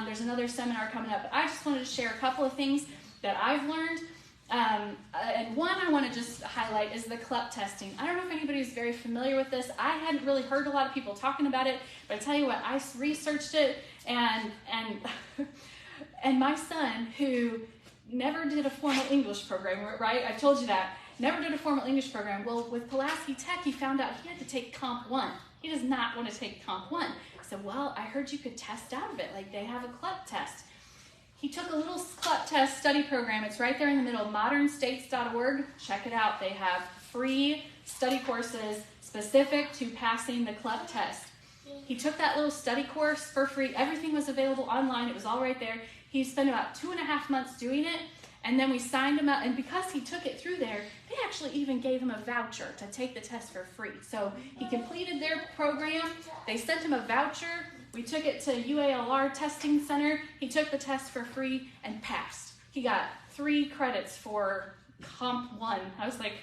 there's another seminar coming up. But I just wanted to share a couple of things that I've learned. And one I want to just highlight is the CLEP testing. I don't know if anybody's very familiar with this. I hadn't really heard a lot of people talking about it, but I tell you what, I researched it, and my son, who never did a formal English program, right? I told you that. Never did a formal English program. Well, with Pulaski Tech, he found out he had to take Comp 1. He does not want to take Comp 1. I said, well, I heard you could test out of it. Like, they have a CLEP test. He took a little CLEP test study program. It's right there in the middle, modernstates.org. Check it out. They have free study courses specific to passing the CLEP test. He took that little study course for free. Everything was available online. It was all right there. He spent about 2.5 months doing it, and then we signed him out. And because he took it through there, they actually even gave him a voucher to take the test for free. So he completed their program. They sent him a voucher. We took it to UALR Testing Center. He took the test for free and passed. He got 3 credits for Comp 1. I was like,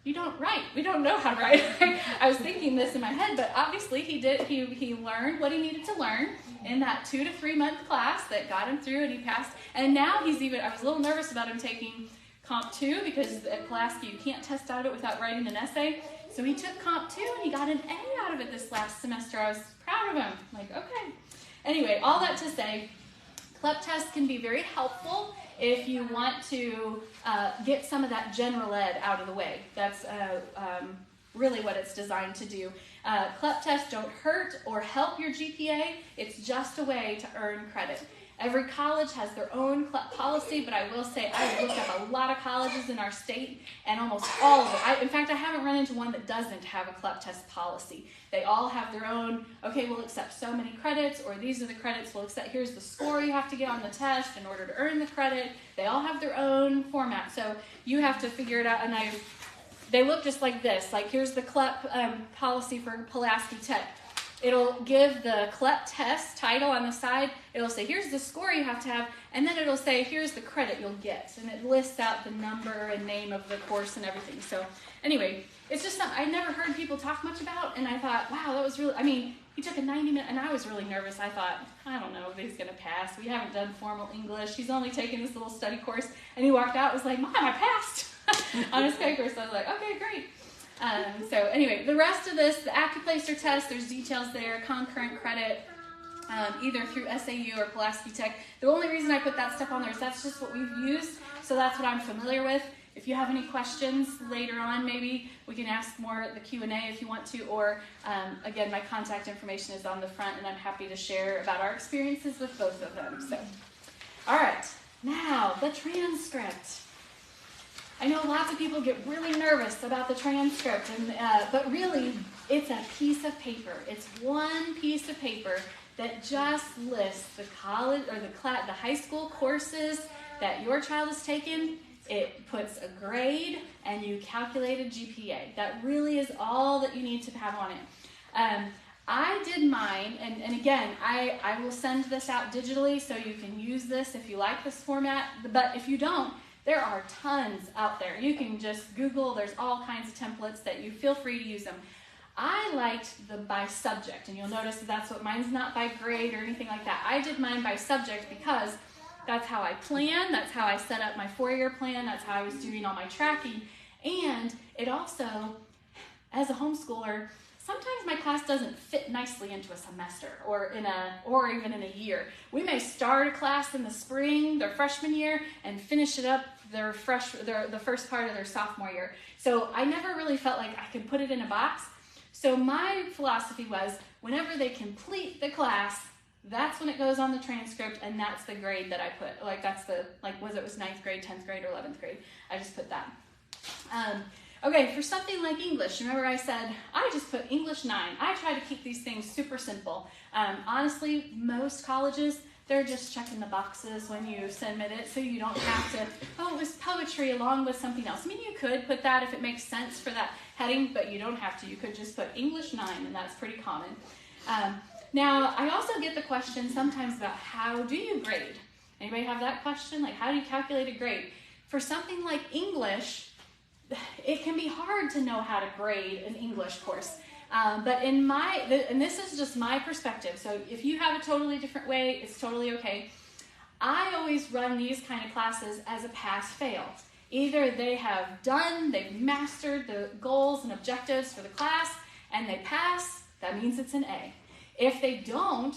you don't write. We don't know how to write. I was thinking this in my head, but obviously he did. He learned what he needed to learn in that 2 to 3 month class that got him through, and he passed. And now I was a little nervous about him taking Comp 2 because at Pulaski you can't test out of it without writing an essay. So he took Comp 2 and he got an A out of it this last semester. I was proud of him. Like, okay. Anyway, all that to say, CLEP tests can be very helpful if you want to get some of that general ed out of the way. That's really what it's designed to do. CLEP tests don't hurt or help your GPA. It's just a way to earn credit. Every college has their own CLEP policy, but I will say I've looked up a lot of colleges in our state, and almost all of them. In fact, I haven't run into one that doesn't have a CLEP test policy. They all have their own, okay, we'll accept so many credits, or these are the credits we'll accept. Here's the score you have to get on the test in order to earn the credit. They all have their own format, so you have to figure it out. And they look just like this. Like, here's the CLEP policy for Pulaski Tech. It'll give the CLEP test title on the side. It'll say, here's the score you have to have, and then it'll say, here's the credit you'll get. And it lists out the number and name of the course and everything. So anyway, it's just something I'd never heard people talk much about, and I thought, wow, that was really, he took a 90-minute, and I was really nervous. I thought, I don't know if he's going to pass. We haven't done formal English. He's only taken this little study course. And he walked out and was like, Mom, I passed on his paper. So I was like, okay, great. So anyway, the rest of this, the AccuPlacer test, there's details there, concurrent credit, either through SAU or Pulaski Tech. The only reason I put that stuff on there is that's just what we've used. so that's what I'm familiar with. If you have any questions later on, maybe we can ask more at the Q&A if you want to, or again, my contact information is on the front, and I'm happy to share about our experiences with both of them. So, all right, now the transcript. I know lots of people get really nervous about the transcript, but really, it's a piece of paper. It's one piece of paper that just lists the college or the high school courses that your child has taken. It puts a grade, and you calculate a GPA. That really is all that you need to have on it. I did mine, and again, I will send this out digitally, so you can use this if you like this format, but if you don't, there are tons out there. You can just Google, there's all kinds of templates that you feel free to use them. I liked the by subject, and you'll notice that's what mine's not by grade or anything like that. I did mine by subject because that's how I plan, that's how I set up my 4-year plan, that's how I was doing all my tracking. And it also, as a homeschooler, sometimes my class doesn't fit nicely into a semester or even in a year. We may start a class in the spring, their freshman year, and finish it up the first part of their sophomore year. So I never really felt like I could put it in a box. So my philosophy was, whenever they complete the class, that's when it goes on the transcript, and that's the grade that I put. Like that's whether it was 9th grade, 10th grade, or 11th grade. I just put that. Okay, for something like English, remember I said I just put English 9. I try to keep these things super simple. Honestly, most colleges, they're just checking the boxes when you submit it, so you don't have to, oh, it was poetry along with something else. I mean, you could put that if it makes sense for that heading, but you don't have to. You could just put English 9, and that's pretty common. Now, I also get the question sometimes about how do you grade? Anybody have that question? Like, how do you calculate a grade? For something like English, it can be hard to know how to grade an English course. But and this is just my perspective, so if you have a totally different way, it's totally okay. I always run these kind of classes as a pass-fail. Either they've mastered the goals and objectives for the class, and they pass, that means it's an A. If they don't,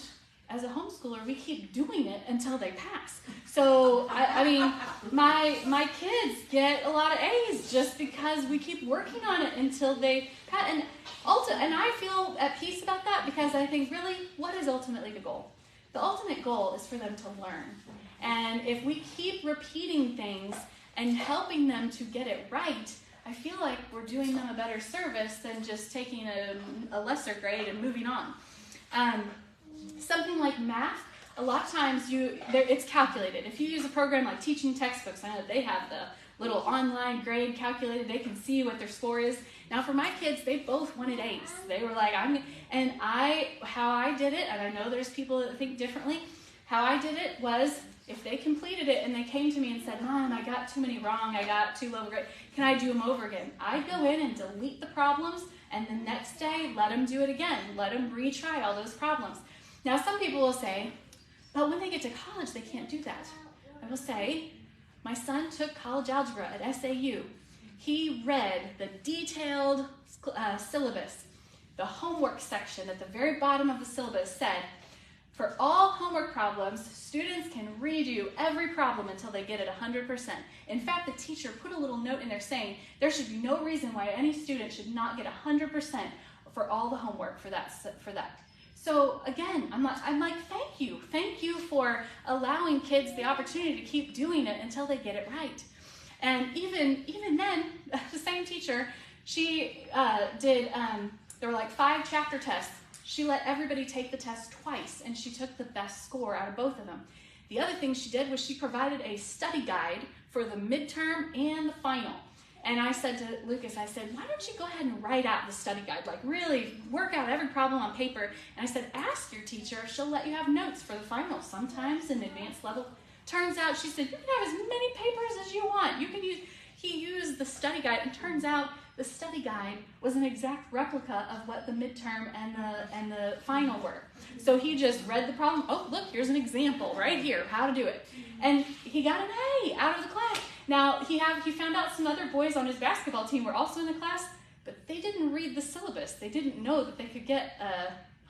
as a homeschooler, we keep doing it until they pass. So, I mean, my kids get a lot of A's just because we keep working on it until they pass. And I feel at peace about that, because I think, really, what is ultimately the goal? The ultimate goal is for them to learn. And if we keep repeating things and helping them to get it right, I feel like we're doing them a better service than just taking a lesser grade and moving on. Something like math, a lot of times it's calculated. If you use a program like Teaching Textbooks, I know that they have the little online grade calculated. They can see what their score is. Now for my kids, they both wanted A's. They were like, how I did it, and I know there's people that think differently, how I did it was, if they completed it and they came to me and said, Mom, I got too many wrong, I got too low grade, can I do them over again? I'd go in and delete the problems, and the next day, let them do it again. Let them retry all those problems. Now, some people will say, but when they get to college, they can't do that. I will say, my son took college algebra at SAU. He read the detailed syllabus. The homework section at the very bottom of the syllabus said, for all homework problems, students can redo every problem until they get it 100%. In fact, the teacher put a little note in there saying there should be no reason why any student should not get 100% for all the homework for that. So again, I'm like, thank you for allowing kids the opportunity to keep doing it until they get it right. And even then, the same teacher, she there were like 5 chapter tests. She let everybody take the test twice, and she took the best score out of both of them. The other thing she did was she provided a study guide for the midterm and the final. And I said to Lucas, I said, why don't you go ahead and write out the study guide, like really work out every problem on paper. And I said, ask your teacher, she'll let you have notes for the final, sometimes in advanced level. Turns out, she said, you can have as many papers as you want. He used the study guide, and turns out the study guide was an exact replica of what the midterm and the final were. So he just read the problem. Oh, look, here's an example right here, how to do it. And he got an A out of the class. Now, he found out some other boys on his basketball team were also in the class, but they didn't read the syllabus. They didn't know that they could get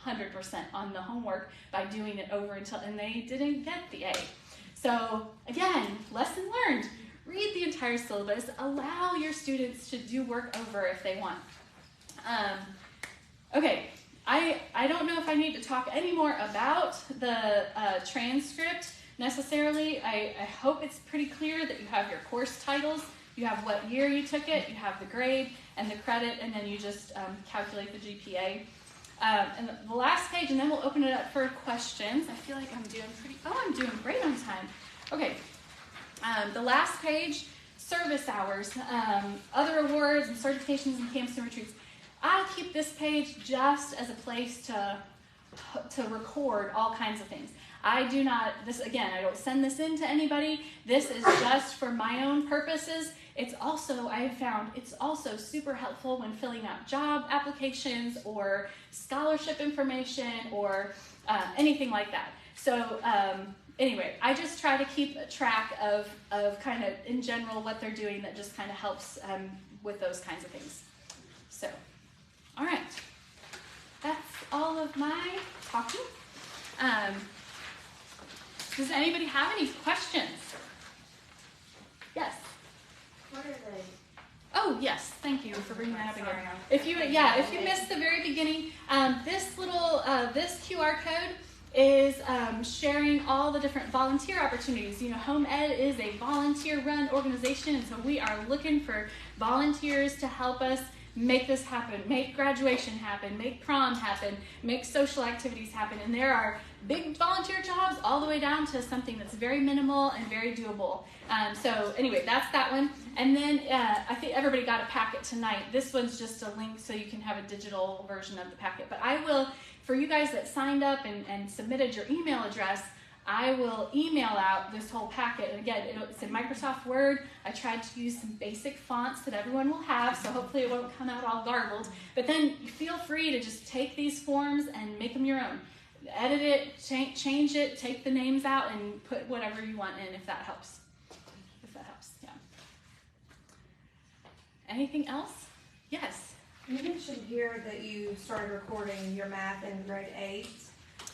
100% on the homework by doing it over and they didn't get the A. So again, lesson learned. read the entire syllabus, allow your students to do work over if they want. Okay, I don't know if I need to talk any more about the transcript necessarily. I hope it's pretty clear that you have your course titles, you have what year you took it, you have the grade and the credit, and then you just calculate the GPA. And the last page, and then we'll open it up for questions. I feel like I'm doing great on time. Okay, the last page, service hours, other awards and certifications and camps and retreats. I'll keep this page just as a place to record all kinds of things. I don't send this in to anybody. This is just for my own purposes. I have found it's also super helpful when filling out job applications or scholarship information or anything like that. So anyway, I just try to keep a track of kind of in general what they're doing that just kind of helps with those kinds of things. So, all right, that's all of my talking. Does anybody have any questions? Yes. What are they? Oh yes, thank you for bringing that up again. If you missed the very beginning, this QR code is sharing all the different volunteer opportunities. You know, Home Ed is a volunteer-run organization, and so we are looking for volunteers to help us make this happen, make graduation happen, make prom happen, make social activities happen. And there are big volunteer jobs all the way down to something that's very minimal and very doable. So anyway, that's that one. And then I think everybody got a packet tonight. This one's just a link so you can have a digital version of the packet. But I will, for you guys that signed up and submitted your email address, I will email out this whole packet. And again, it's in Microsoft Word. I tried to use some basic fonts that everyone will have, so hopefully it won't come out all garbled. But then feel free to just take these forms and make them your own. Edit it, change it, take the names out, and put whatever you want in if that helps. Yeah. Anything else? Yes. You mentioned here that you started recording your math in grade 8.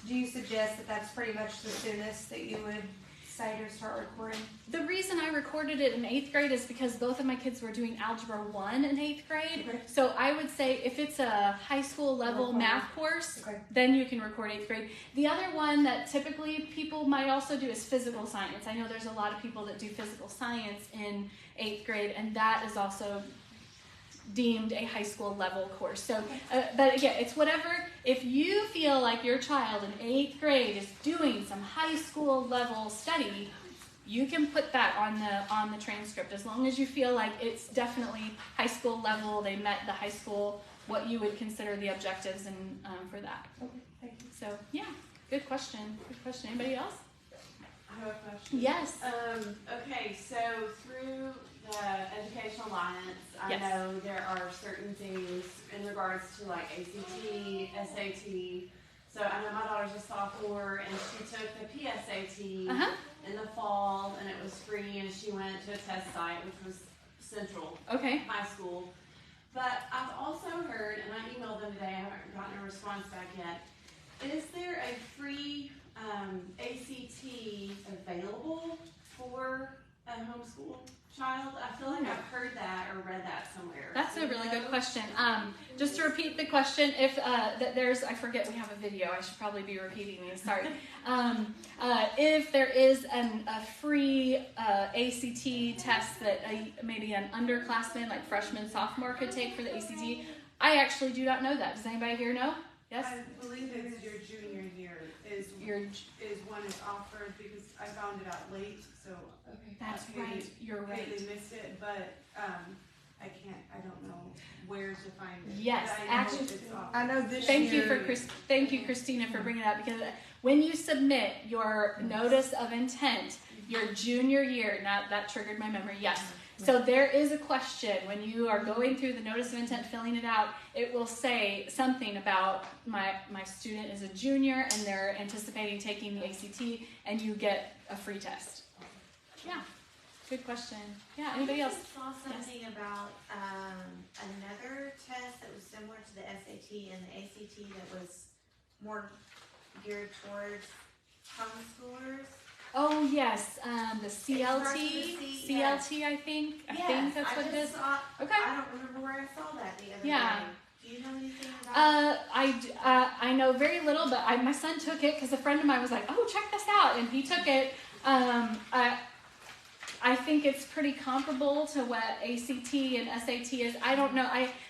Do you suggest that that's pretty much the soonest that you would say to start recording? The reason I recorded it in 8th grade is because both of my kids were doing Algebra 1 in 8th grade. Okay. So I would say if it's a high school level math course, okay, then you can record 8th grade. The other one that typically people might also do is physical science. I know there's a lot of people that do physical science in 8th grade, and that is also deemed a high school level course. So, but again, it's whatever. If you feel like your child in 8th grade is doing some high school level study, you can put that on the transcript, as long as you feel like it's definitely high school level. They met the high school, what you would consider the objectives, and for that. Okay, thank you. So yeah, good question. Good question. Anybody else? I have a question. Yes. Okay, so through the Education Alliance, I Yes. know there are certain things in regards to like ACT, SAT. So I know my daughter's a sophomore and she took the PSAT in the fall, and it was free, and she went to a test site, which was Central High School. But I've also heard, and I emailed them today, I haven't gotten a response back yet, is there a free ACT available for a homeschool child? I feel like I've heard that or read that somewhere. That's a really good question. Just to repeat the question, if there's, I forget, we have a video, I should probably be repeating these, sorry. If there is a free ACT test that maybe an underclassman, like freshman, sophomore, could take for the ACT, I actually do not know that. Does anybody here know? Yes? I believe it's your junior year is when it's offered, because I found it out late, so That's right. You're right. They missed it, but I don't know where to find it. Yes, actually, I know this thank year. Thank you, Christina, for bringing it up, because when you submit your notice of intent, your junior year, that triggered my memory. Yes. So there is a question when you are going through the notice of intent, filling it out. It will say something about my student is a junior and they're anticipating taking the ACT, and you get a free test. Yeah, good question. Yeah, anybody else? I saw something about another test that was similar to the SAT and the ACT that was more geared towards homeschoolers. Oh yes, the starts with a CLT, C, CLT. I think that's what it is. Okay. I don't remember where I saw that the other Yeah. day. Do you know anything about it? I know very little, but my son took it because a friend of mine was like, "Oh, check this out," and he took it. I think it's pretty comparable to what ACT and SAT is. I don't know.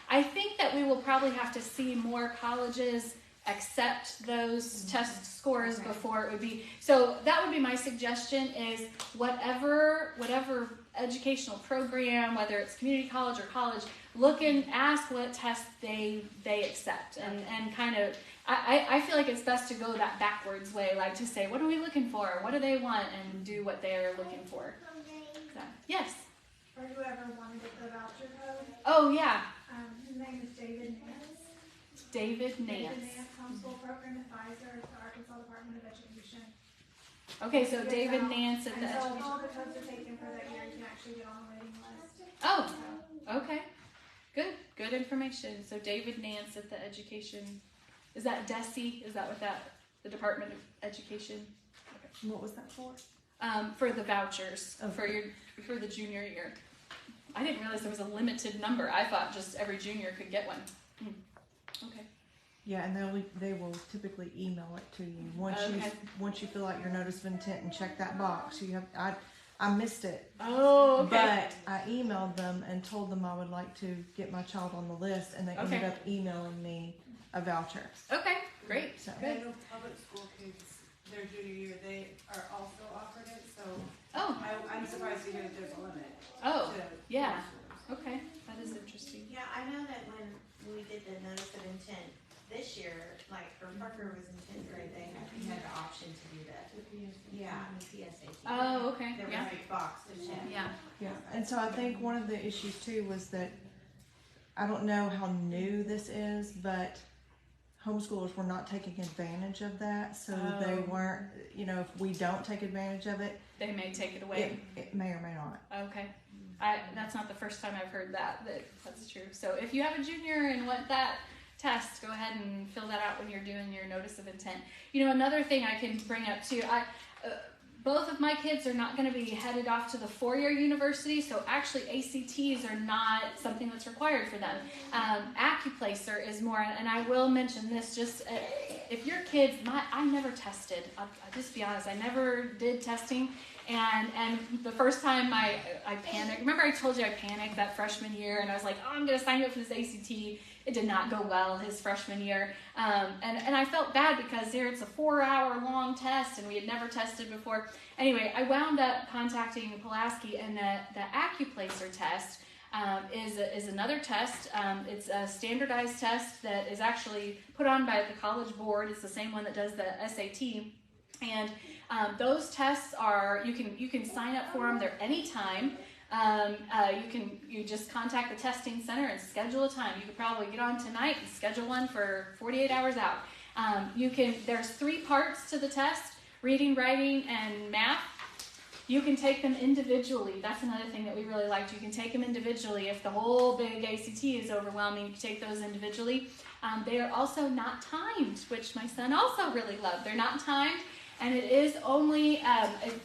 I think that we will probably have to see more colleges accept those test scores before it would be. So that would be my suggestion is whatever educational program, whether it's community college or college, look and ask what tests they accept and kind of, I feel like it's best to go that backwards way, like to say, what are we looking for? What do they want? And do what they're looking for. So, yes. For whoever wanted the voucher code, Oh, yeah. his name is David Nance. David Nance. David Nance, Homeschool Program Advisor at the Arkansas Department of Education. Okay, so David Nance at the And so education. all the codes are taken for that year, you can actually get on the waiting list. Oh, So, okay. Good information. So David Nance at the education. Is that DESE? Is that what the Department of Education? What was that for? For the vouchers Okay. for the junior year. I didn't realize there was a limited number. I thought just every junior could get one. Okay. Yeah, and they will typically email it to you once you fill out your notice of intent and check that box. I missed it. Oh, okay. But I emailed them and told them I would like to get my child on the list, and they ended up emailing me a voucher. Okay, great. So, I know public school kids, their junior year, they are also offered it, so I'm surprised to hear that there's a limit. Oh, to yeah. homeschools. Okay, that is interesting. Yeah, I know that when we did the notice of intent this year, like for Parker was in 10th grade, he had the option to do that. Yeah, the PSAT. Oh, okay. There was Yeah. a box to check. Yeah. yeah, and so I think one of the issues too was that I don't know how new this is, but homeschoolers were not taking advantage of that, so they weren't. If we don't take advantage of it, They may take it away. it may or may not. Okay. That's not the first time I've heard that's true. So if you have a junior and want that test, go ahead and fill that out when you're doing your notice of intent. Another thing I can bring up too, both of my kids are not going to be headed off to the four-year university, so actually ACTs are not something that's required for them. Accuplacer is more, and I will mention this, just if your kids, I never tested, I'll just be honest, I never did testing, and the first time I panicked. Remember I told you I panicked that freshman year, and I was like, oh, I'm going to sign up for this ACT. It did not go well his freshman year, and I felt bad because it's a 4-hour long test, and we had never tested before. Anyway, I wound up contacting Pulaski, and the Accuplacer test is another test. It's a standardized test that is actually put on by the college board. It's the same one that does the SAT, and those tests are you can sign up for them. They're anytime. You just contact the testing center and schedule a time. You could probably get on tonight and schedule one for 48 hours out. There's 3 parts to the test: reading, writing, and math. You can take them individually. That's another thing that we really liked. You can take them individually. If the whole big ACT is overwhelming, you can take those individually. They are also not timed, which my son also really loved. They're not timed, and it is only,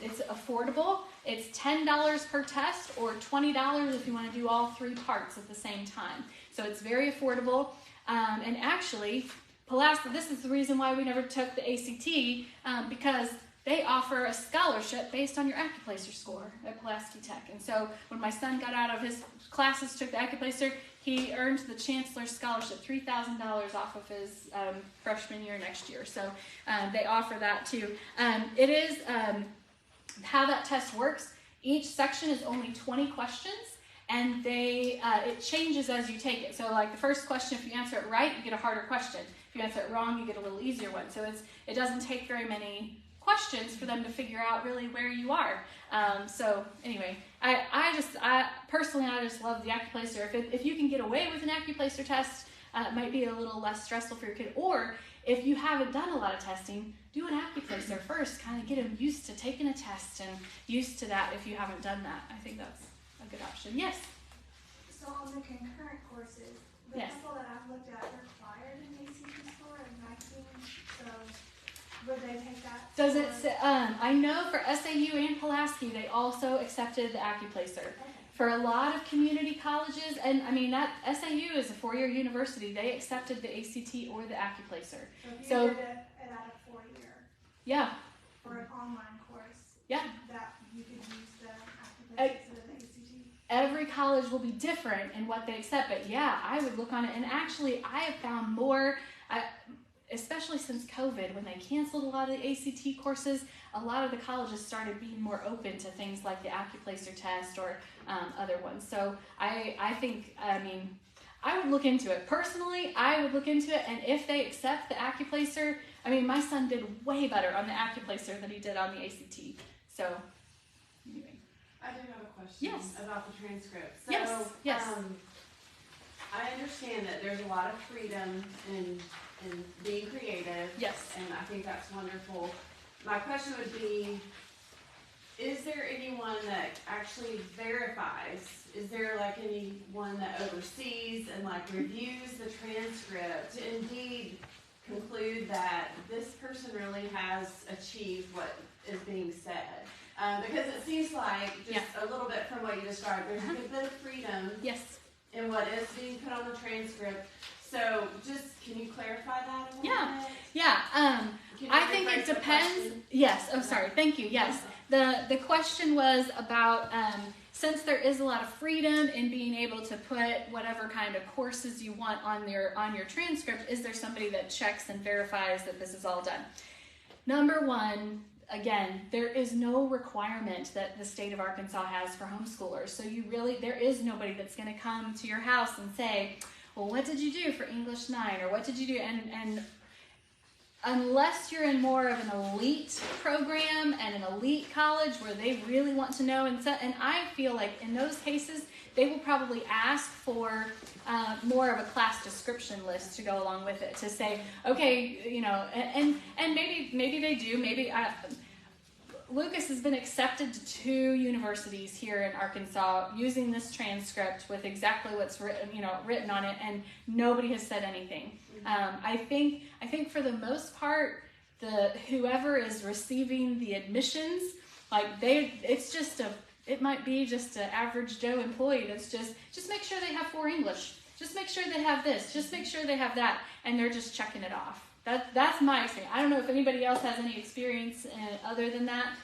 it's affordable. It's $10 per test or $20 if you want to do all 3 parts at the same time. So it's very affordable. And actually, Pulaski, this is the reason why we never took the ACT, because they offer a scholarship based on your Accuplacer score at Pulaski Tech. And so when my son got out of his classes, took the Accuplacer, he earned the Chancellor's Scholarship, $3,000 off of his freshman year next year. So they offer that too. It is how that test works. Each section is only 20 questions, and it changes as you take it. So like the first question, if you answer it right, you get a harder question. If you answer it wrong, you get a little easier one. So it doesn't take very many questions for them to figure out really where you are. So anyway, I personally just love the Accuplacer. If you can get away with an Accuplacer test, it might be a little less stressful for your kid. Or if you haven't done a lot of testing, do an Accuplacer first. Kind of get them used to taking a test and used to that if you haven't done that. I think that's a good option. Yes? So on the concurrent courses, the Yes. couple that I've looked at required an ACT score of 19, so would they take that? Does it? I know for SAU and Pulaski, they also accepted the AccuPlacer. For a lot of community colleges, and I mean that SAU is a 4-year university, they accepted the ACT or the AccuPlacer. So if you did it at a 4-year Yeah. for an online course, Yeah. that you could use the AccuPlacer instead of the ACT. Every college will be different in what they accept, but yeah, I would look on it. And actually, I have found more, especially since COVID, when they canceled a lot of the ACT courses, a lot of the colleges started being more open to things like the AccuPlacer test or other ones. So I think, I mean, I would look into it. Personally, I would look into it, and if they accept the AccuPlacer, I mean, my son did way better on the AccuPlacer than he did on the ACT. So, anyway. I do have a question Yes. about the transcript. So, Yes. I understand that there's a lot of freedom in being creative. Yes. And I think that's wonderful. My question would be, is there anyone that actually verifies? Is there like anyone that oversees and like reviews the transcript to indeed conclude that this person really has achieved what is being said? Because it seems like, just a little bit from what you described, there's a good bit of freedom Yes. in what is being put on the transcript. So just, can you clarify that a little bit? Yeah. Can you I think rephrase it the depends. question? Yes. Oh, sorry. Thank you. Yes. The question was about since there is a lot of freedom in being able to put whatever kind of courses you want on your transcript, is there somebody that checks and verifies that this is all done? Number one, again, there is no requirement that the state of Arkansas has for homeschoolers. So there is nobody that's going to come to your house and say, well, what did you do for English 9? Or what did you do? And unless you're in more of an elite program and an elite college where they really want to know, and I feel like in those cases, they will probably ask for more of a class description list to go along with it, to say, okay, and maybe they do. Maybe Lucas has been accepted to 2 universities here in Arkansas using this transcript with exactly what's written on it, and nobody has said anything. I think for the most part, whoever is receiving the admissions, it might be just an average Joe employee that's just make sure they have 4 English, just make sure they have this, just make sure they have that, and they're just checking it off. That's my experience. I don't know if anybody else has any experience other than that.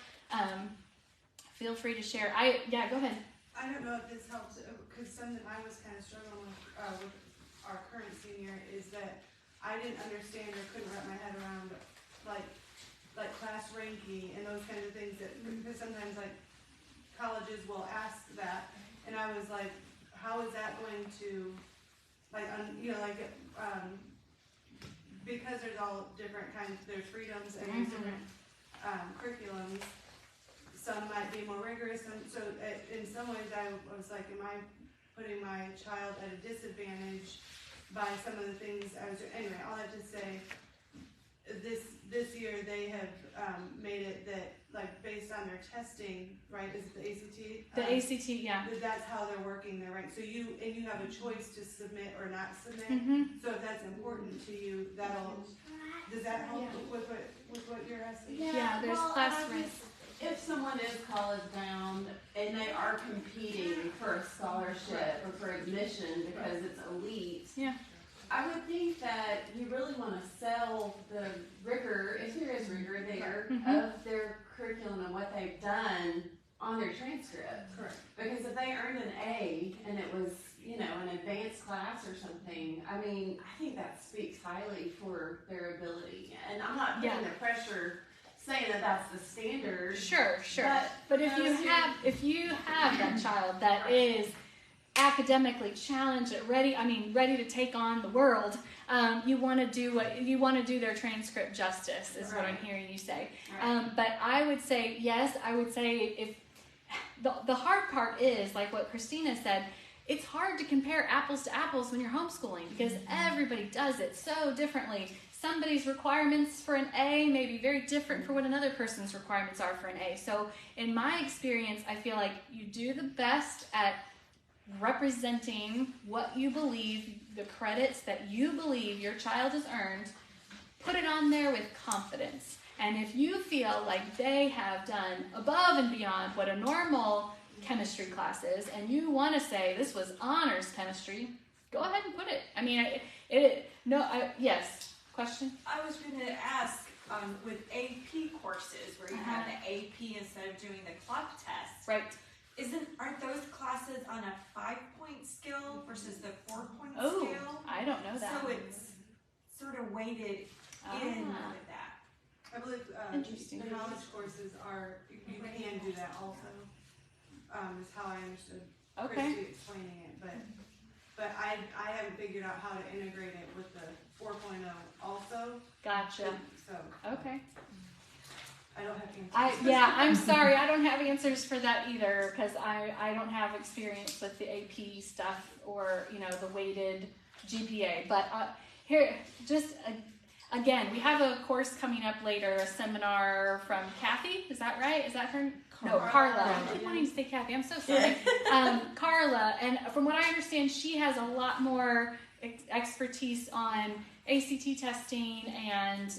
Feel free to share. Go ahead. I don't know if this helps, because something I was kind of struggling with our current senior is that I didn't understand or couldn't wrap my head around like class ranking and those kinds of things, because sometimes like colleges will ask that, and I was like, how is that going to because there's all different kinds, there's freedoms and there's different curriculums. Some might be more rigorous, and so in some ways I was like, am I putting my child at a disadvantage by some of the things I was doing? Anyway, all that to say, this year they have made it that, like, based on their testing, right? Is it the ACT? The ACT, yeah. That's how they're working there, right? So you have a choice to submit or not submit. Mm-hmm. So if that's important to you, does that help with what you're asking? Yeah, there's class ranks. If someone is college bound and they are competing for a scholarship or for admission because it's elite, I would think that you really want to sell the rigor, if there is rigor there, of their curriculum and what they've done on their transcript. Correct. Because if they earned an A and it was, an advanced class or something, I mean, I think that speaks highly for their ability. And I'm not putting the pressure saying that that's the standard. Sure. But if you have that child that is academically challenged, ready to take on the world, you want to do their transcript justice, is what I'm hearing you say. Right. But I would say yes. I would say if the hard part is like what Christina said. It's hard to compare apples to apples when you're homeschooling because everybody does it so differently. Somebody's requirements for an A may be very different for what another person's requirements are for an A. So in my experience, I feel like you do the best at representing what you believe, the credits that you believe your child has earned, put it on there with confidence. And if you feel like they have done above and beyond what a normal chemistry class is, and you want to say this was honors chemistry, go ahead and put it. I mean, yes. Question? I was going to ask, with AP courses where you have the AP instead of doing the clock test. Right. Aren't those classes on a 5-point scale versus the 4-point Oh, scale? I don't know that. So it's sort of weighted in with that. I believe Interesting. college courses are, you can do that also, is how I understood Okay. Christy explaining it, but I haven't figured out how to integrate it with the 4.0 also, Gotcha. so Okay. I don't have answers. I'm sorry. I don't have answers for that either because I don't have experience with the AP stuff or, the weighted GPA. But here, again, we have a course coming up later, a seminar from Kathy. Is that right? Is that her? No, Carla. I keep wanting to say Kathy. I'm so sorry. Carla. And from what I understand, she has a lot more expertise on ACT testing and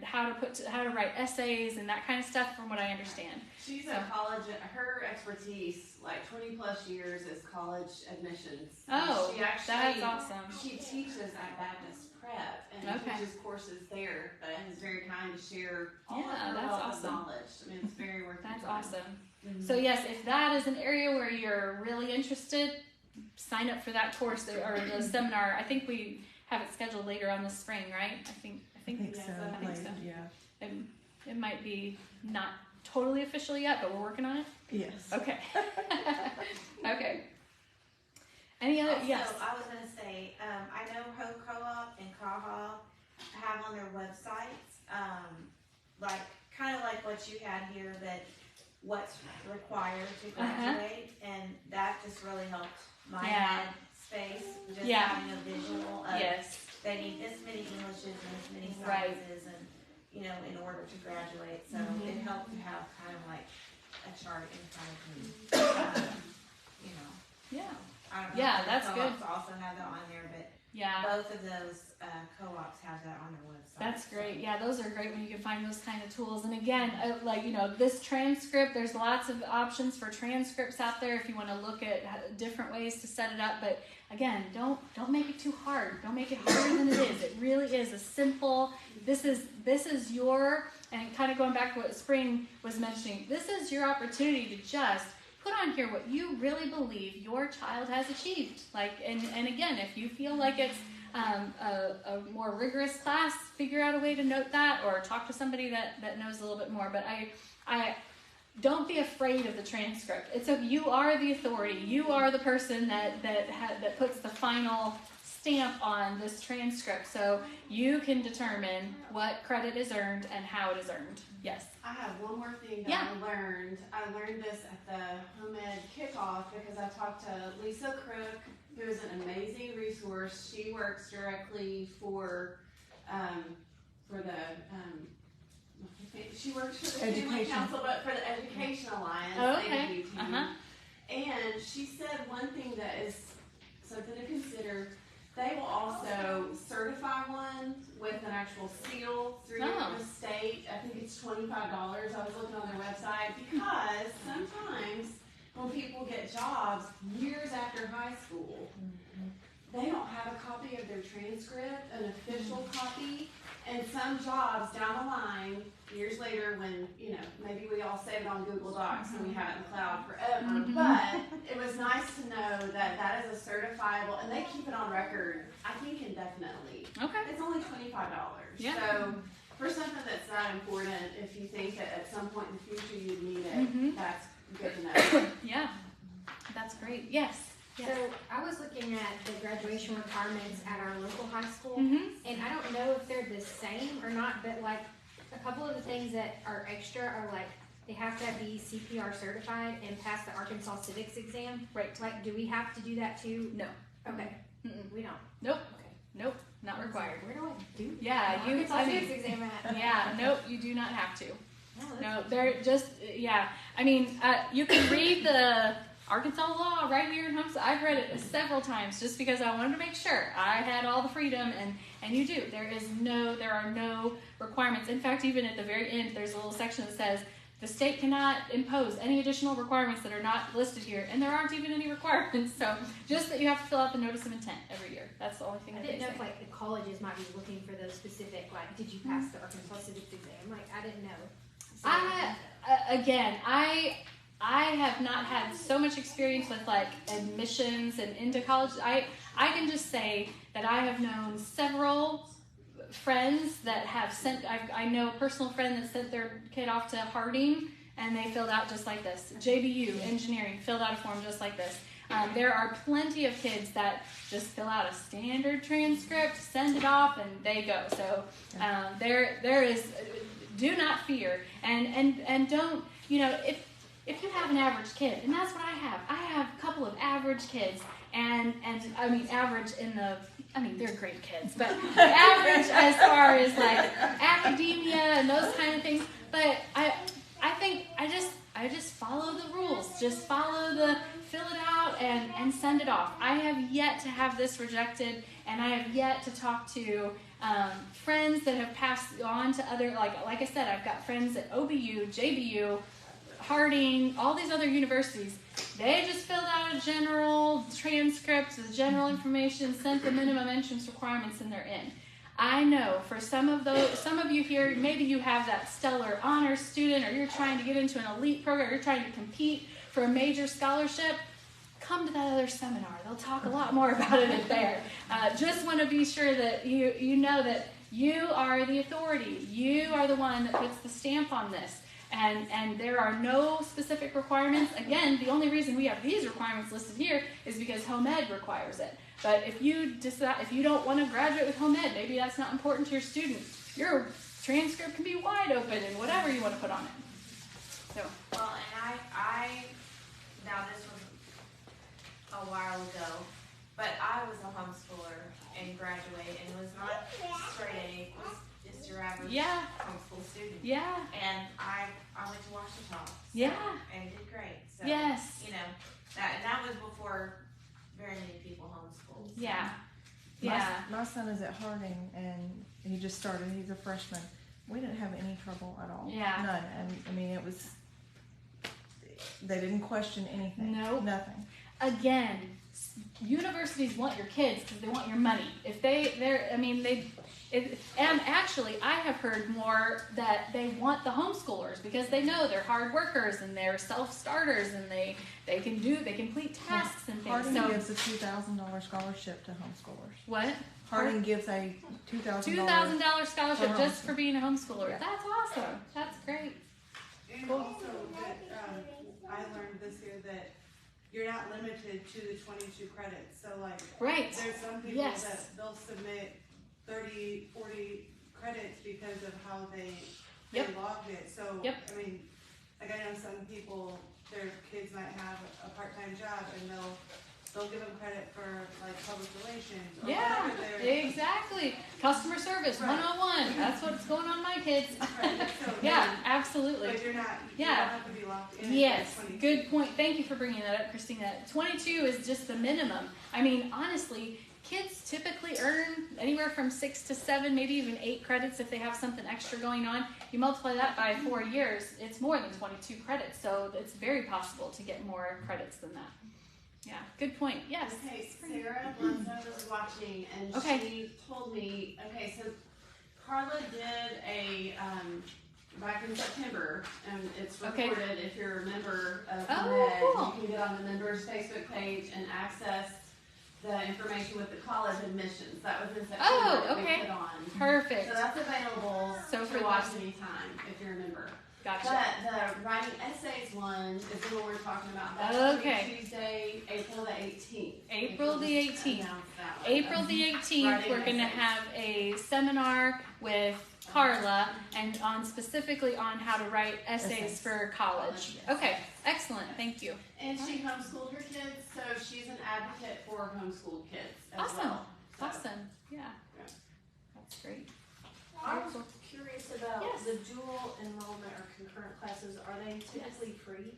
how to write essays and that kind of stuff. From what I understand, She's a college. Her expertise, like 20 plus years, is college admissions. Oh, she actually, that's awesome. She teaches at Baptist Prep and teaches courses there, but is very kind to share all of her wealth of knowledge. I mean, it's very worth it. That's awesome. Mm-hmm. So yes, if that is an area where you're really interested, sign up for that course or the seminar. I think we have it scheduled later on this spring, right? I think so. I think so. Yeah. It might be not totally official yet, but we're working on it. Yes. Okay. Okay. Any other? Also, Yes. I was going to say, I know Ho Co-op and Kaha have on their websites, kind of like what you had here, that what's required to graduate, and that just really helped my head space, just having a visual of they need this many Englishes and this many sciences, and in order to graduate. So it helped to have kind of like a chart in front of me. I don't know if that's good. Co-ops also have that on there, but both of those co-ops have that on their website. That's great. Yeah, those are great when you can find those kind of tools. And again, this transcript, there's lots of options for transcripts out there if you want to look at different ways to set it up. But again, don't make it too hard. Don't make it harder than it is. It really is a simple, this is your, and kind of going back to what Spring was mentioning, this is your opportunity to just put on here what you really believe your child has achieved. And again, if you feel like it's a more rigorous class, figure out a way to note that or talk to somebody that knows a little bit more. But I don't be afraid of the transcript. You are the authority. You are the person that puts the final stamp on this transcript. So you can determine what credit is earned and how it is earned. Yes. I have one more thing that I learned. I learned this at the Home Ed kickoff because I talked to Lisa Crook, who is an amazing resource. She works directly for she works for the Family Council, but for the Education Alliance. Oh, okay. Thank you, and she said one thing that is something to consider. They will also certify one with an actual seal through the state. I think it's $25. I was looking on their website because sometimes when people get jobs years after high school, they don't have a copy of their transcript, an official copy, and some jobs down the line, years later when, maybe we all save it on Google Docs and we have it in the cloud forever, but it was nice to know that is a certifiable, and they keep it on record, I think indefinitely. Okay. It's only $25. Yeah. So for something that's that important, if you think that at some point in the future you'd need it, that's good to know. Yeah. That's great. Yes. So I was looking at the graduation requirements at our local high school, Mm-hmm. and I don't know if they're the same or not, but a couple of the things that are extra are they have to be CPR certified and pass the Arkansas Civics exam. Right. Do we have to do that too? No. Okay. Mm-mm. We don't. Nope. Okay. Nope. Not required. Where do I do? Yeah, Arkansas Civics exam at? Yeah, nope, you do not have to. Oh, No, they're just, I mean, you can read the Arkansas law right here in Homestead. I've read it several times just because I wanted to make sure I had all the freedom, and you do. There are no requirements. In fact, even at the very end, there's a little section that says the state cannot impose any additional requirements that are not listed here, and there aren't even any requirements. So just that you have to fill out the notice of intent every year. That's the only thing I that didn't they know say. if like the colleges might be looking for those specific, like, did you pass the Arkansas Civics exam? Like, I didn't know. So, I have not had so much experience with like admissions and into college. I can just say that I have known several friends that have sent, I know a personal friend that sent their kid off to Harding, and they filled out just like this. JBU, engineering, filled out a form just like this. There are plenty of kids that just fill out a standard transcript, send it off, and they go. So there is, do not fear, and don't, if you have an average kid, and that's what I have a couple of average kids, and I mean average they're great kids, but average as far as like academia and those kind of things. But I think I just follow the rules. Just follow fill it out and send it off. I have yet to have this rejected, and I have yet to talk to friends that have passed on to other, like I said, I've got friends at OBU, JBU, Harding, all these other universities. They just filled out a general transcript, the general information, sent the minimum entrance requirements, and they're in. I know for some of you here, maybe you have that stellar honors student, or you're trying to get into an elite program, or you're trying to compete for a major scholarship. Come to that other seminar. They'll talk a lot more about it there. Just want to be sure that you know that you are the authority. You are the one that puts the stamp on this. And there are no specific requirements. Again, the only reason we have these requirements listed here is because home ed requires it. But if you don't want to graduate with home ed, maybe that's not important to your student. Your transcript can be wide open and whatever you want to put on it. So. Well, and I now this was a while ago, but I was a homeschooler and graduated, and it was not straight A, it was just your average homeschool student. Yeah. And I went to Washington. And did great. So, yes. That was before very many people homeschooled. So. Yeah. My son is at Harding, and he just started. He's a freshman. We didn't have any trouble at all. Yeah. None. And I mean, it was. They didn't question anything. Nope. Nothing. Again, universities want your kids because they want your money. And actually, I have heard more that they want the homeschoolers because they know they're hard workers and they're self-starters and they can complete tasks and things. Harding gives a $2,000 scholarship to homeschoolers. What? Harding gives a $2,000 scholarship for just for being a homeschooler. Yeah. That's awesome. That's great. And also that, I learned this year that you're not limited to the 22 credits. So like, Right. there's some people Yes. that they'll submit 30, 40 credits because of how they logged it. So, I mean, like I know some people, their kids might have a part-time job and they'll give them credit for like public relations or whatever they're. Exactly. Customer service, Right. 101. That's what's going on my kids. Right. So Absolutely. But you don't have to be locked in. Yes, at 22. good point. Thank you for bringing that up, Christina. 22 is just the minimum. I mean, honestly, kids typically earn anywhere from 6 to 7, maybe even 8 credits if they have something extra going on. You multiply that by 4 years, it's more than 22 credits. So it's very possible to get more credits than that. Yeah, good point. Yes. Okay, Sarah Blanza was watching, and she told me, so Carla did a, back in September, and it's recorded if you're a member of MED. Cool. You can get on the members Facebook page and access the information with the college admissions. That was in September that we put on. Perfect. So that's available for to watch anytime if you're a member. Gotcha. But the writing essays one is the one we're talking about. That's Tuesday, April the 18th. April the 18th. April the 18th, we're going to have a seminar with Carla and specifically on how to write essays for college. Okay, excellent. Thank you. And she homeschooled her kids, so she's an advocate for homeschooled kids as well. Awesome. Yeah. That's great. I was curious about the dual enrollment or concurrent classes. Are they typically free?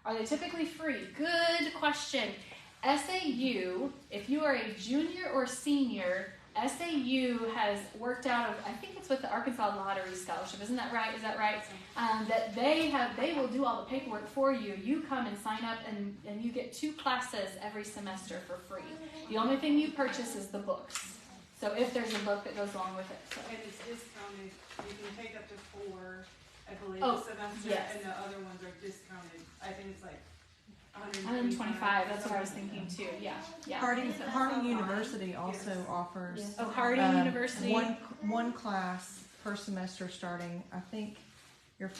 Are they typically free? Good question. SAU, if you are a junior or senior, SAU has worked out of, I think it's with the Arkansas Lottery Scholarship, isn't that right? Is that right? That they will do all the paperwork for you. You come and sign up and you get 2 classes every semester for free. The only thing you purchase is the books. So if there's a book that goes along with it. So. And it's discounted, you can take up to 4, I believe, Oh, a semester, yes. and the other ones are discounted. I think it's like 125, that's what I was thinking too. Yeah. Harding University also offers Oh, Harding University. one class per semester starting, I think, your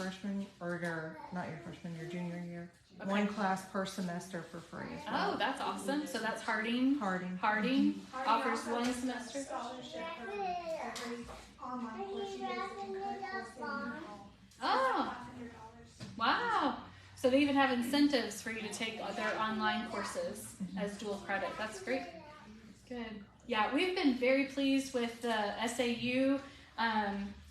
junior year. Okay. 1 class per semester for free as well. Oh, that's awesome. So that's Harding. Harding. Harding offers also 1 has a semester. Scholarship for every online course you do, which includes hosting. Oh, $500. wow. So they even have incentives for you to take their online courses as dual credit. That's great. Good. Yeah, we've been very pleased with the SAU.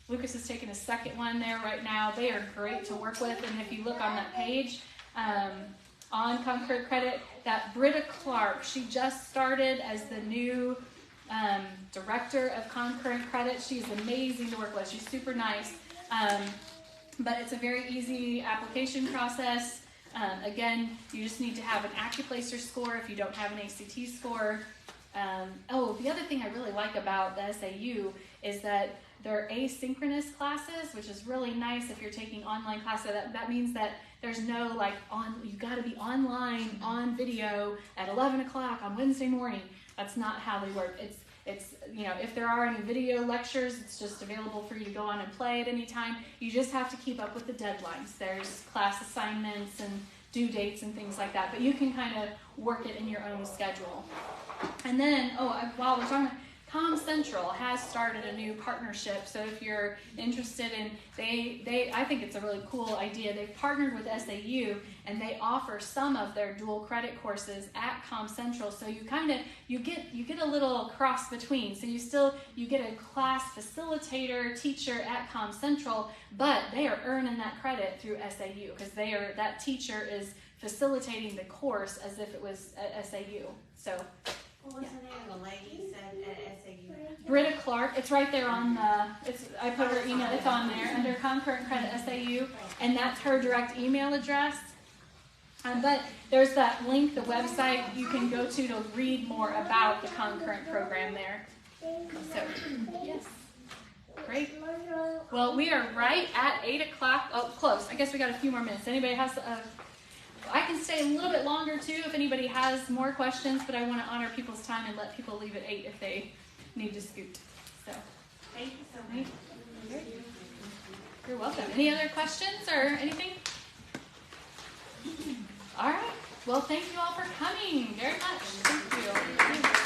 Lucas is taking a second one there right now. They are great to work with. And if you look on that page on Concurrent Credit, that Britta Clark, she just started as the new director of Concurrent Credit. She's amazing to work with. She's super nice. But it's a very easy application process. Again, you just need to have an AccuPlacer score if you don't have an ACT score. The other thing I really like about the SAU is that they're asynchronous classes, which is really nice if you're taking online classes. That means that there's no you got to be online on video at 11 o'clock on Wednesday morning. That's not how they work. It's if there are any video lectures, it's just available for you to go on and play at any time. You just have to keep up with the deadlines. There's class assignments and due dates and things like that, but you can kind of work it in your own schedule. And then, while we're talking, Com Central has started a new partnership. So if you're interested in, I think it's a really cool idea. They've partnered with SAU and they offer some of their dual credit courses at Com Central. So you get a little cross between. So you get a class facilitator teacher at Com Central, but they are earning that credit through SAU because that teacher is facilitating the course as if it was at SAU. So. What was the name of the lady you said at SAU? Britta Clark. It's right there on I put her email. It's on there under Concurrent Credit SAU, and that's her direct email address. But there's that link, the website you can go to read more about the Concurrent program there. So, yes. Great. Well, we are right at 8 o'clock. Oh, close. I guess we got a few more minutes. Anybody has I can stay a little bit longer too if anybody has more questions, but I want to honor people's time and let people leave at 8 if they need to scoot. So, Thank you so much. You're welcome. Any other questions or anything? All right. Well, thank you all for coming very much. Thank you.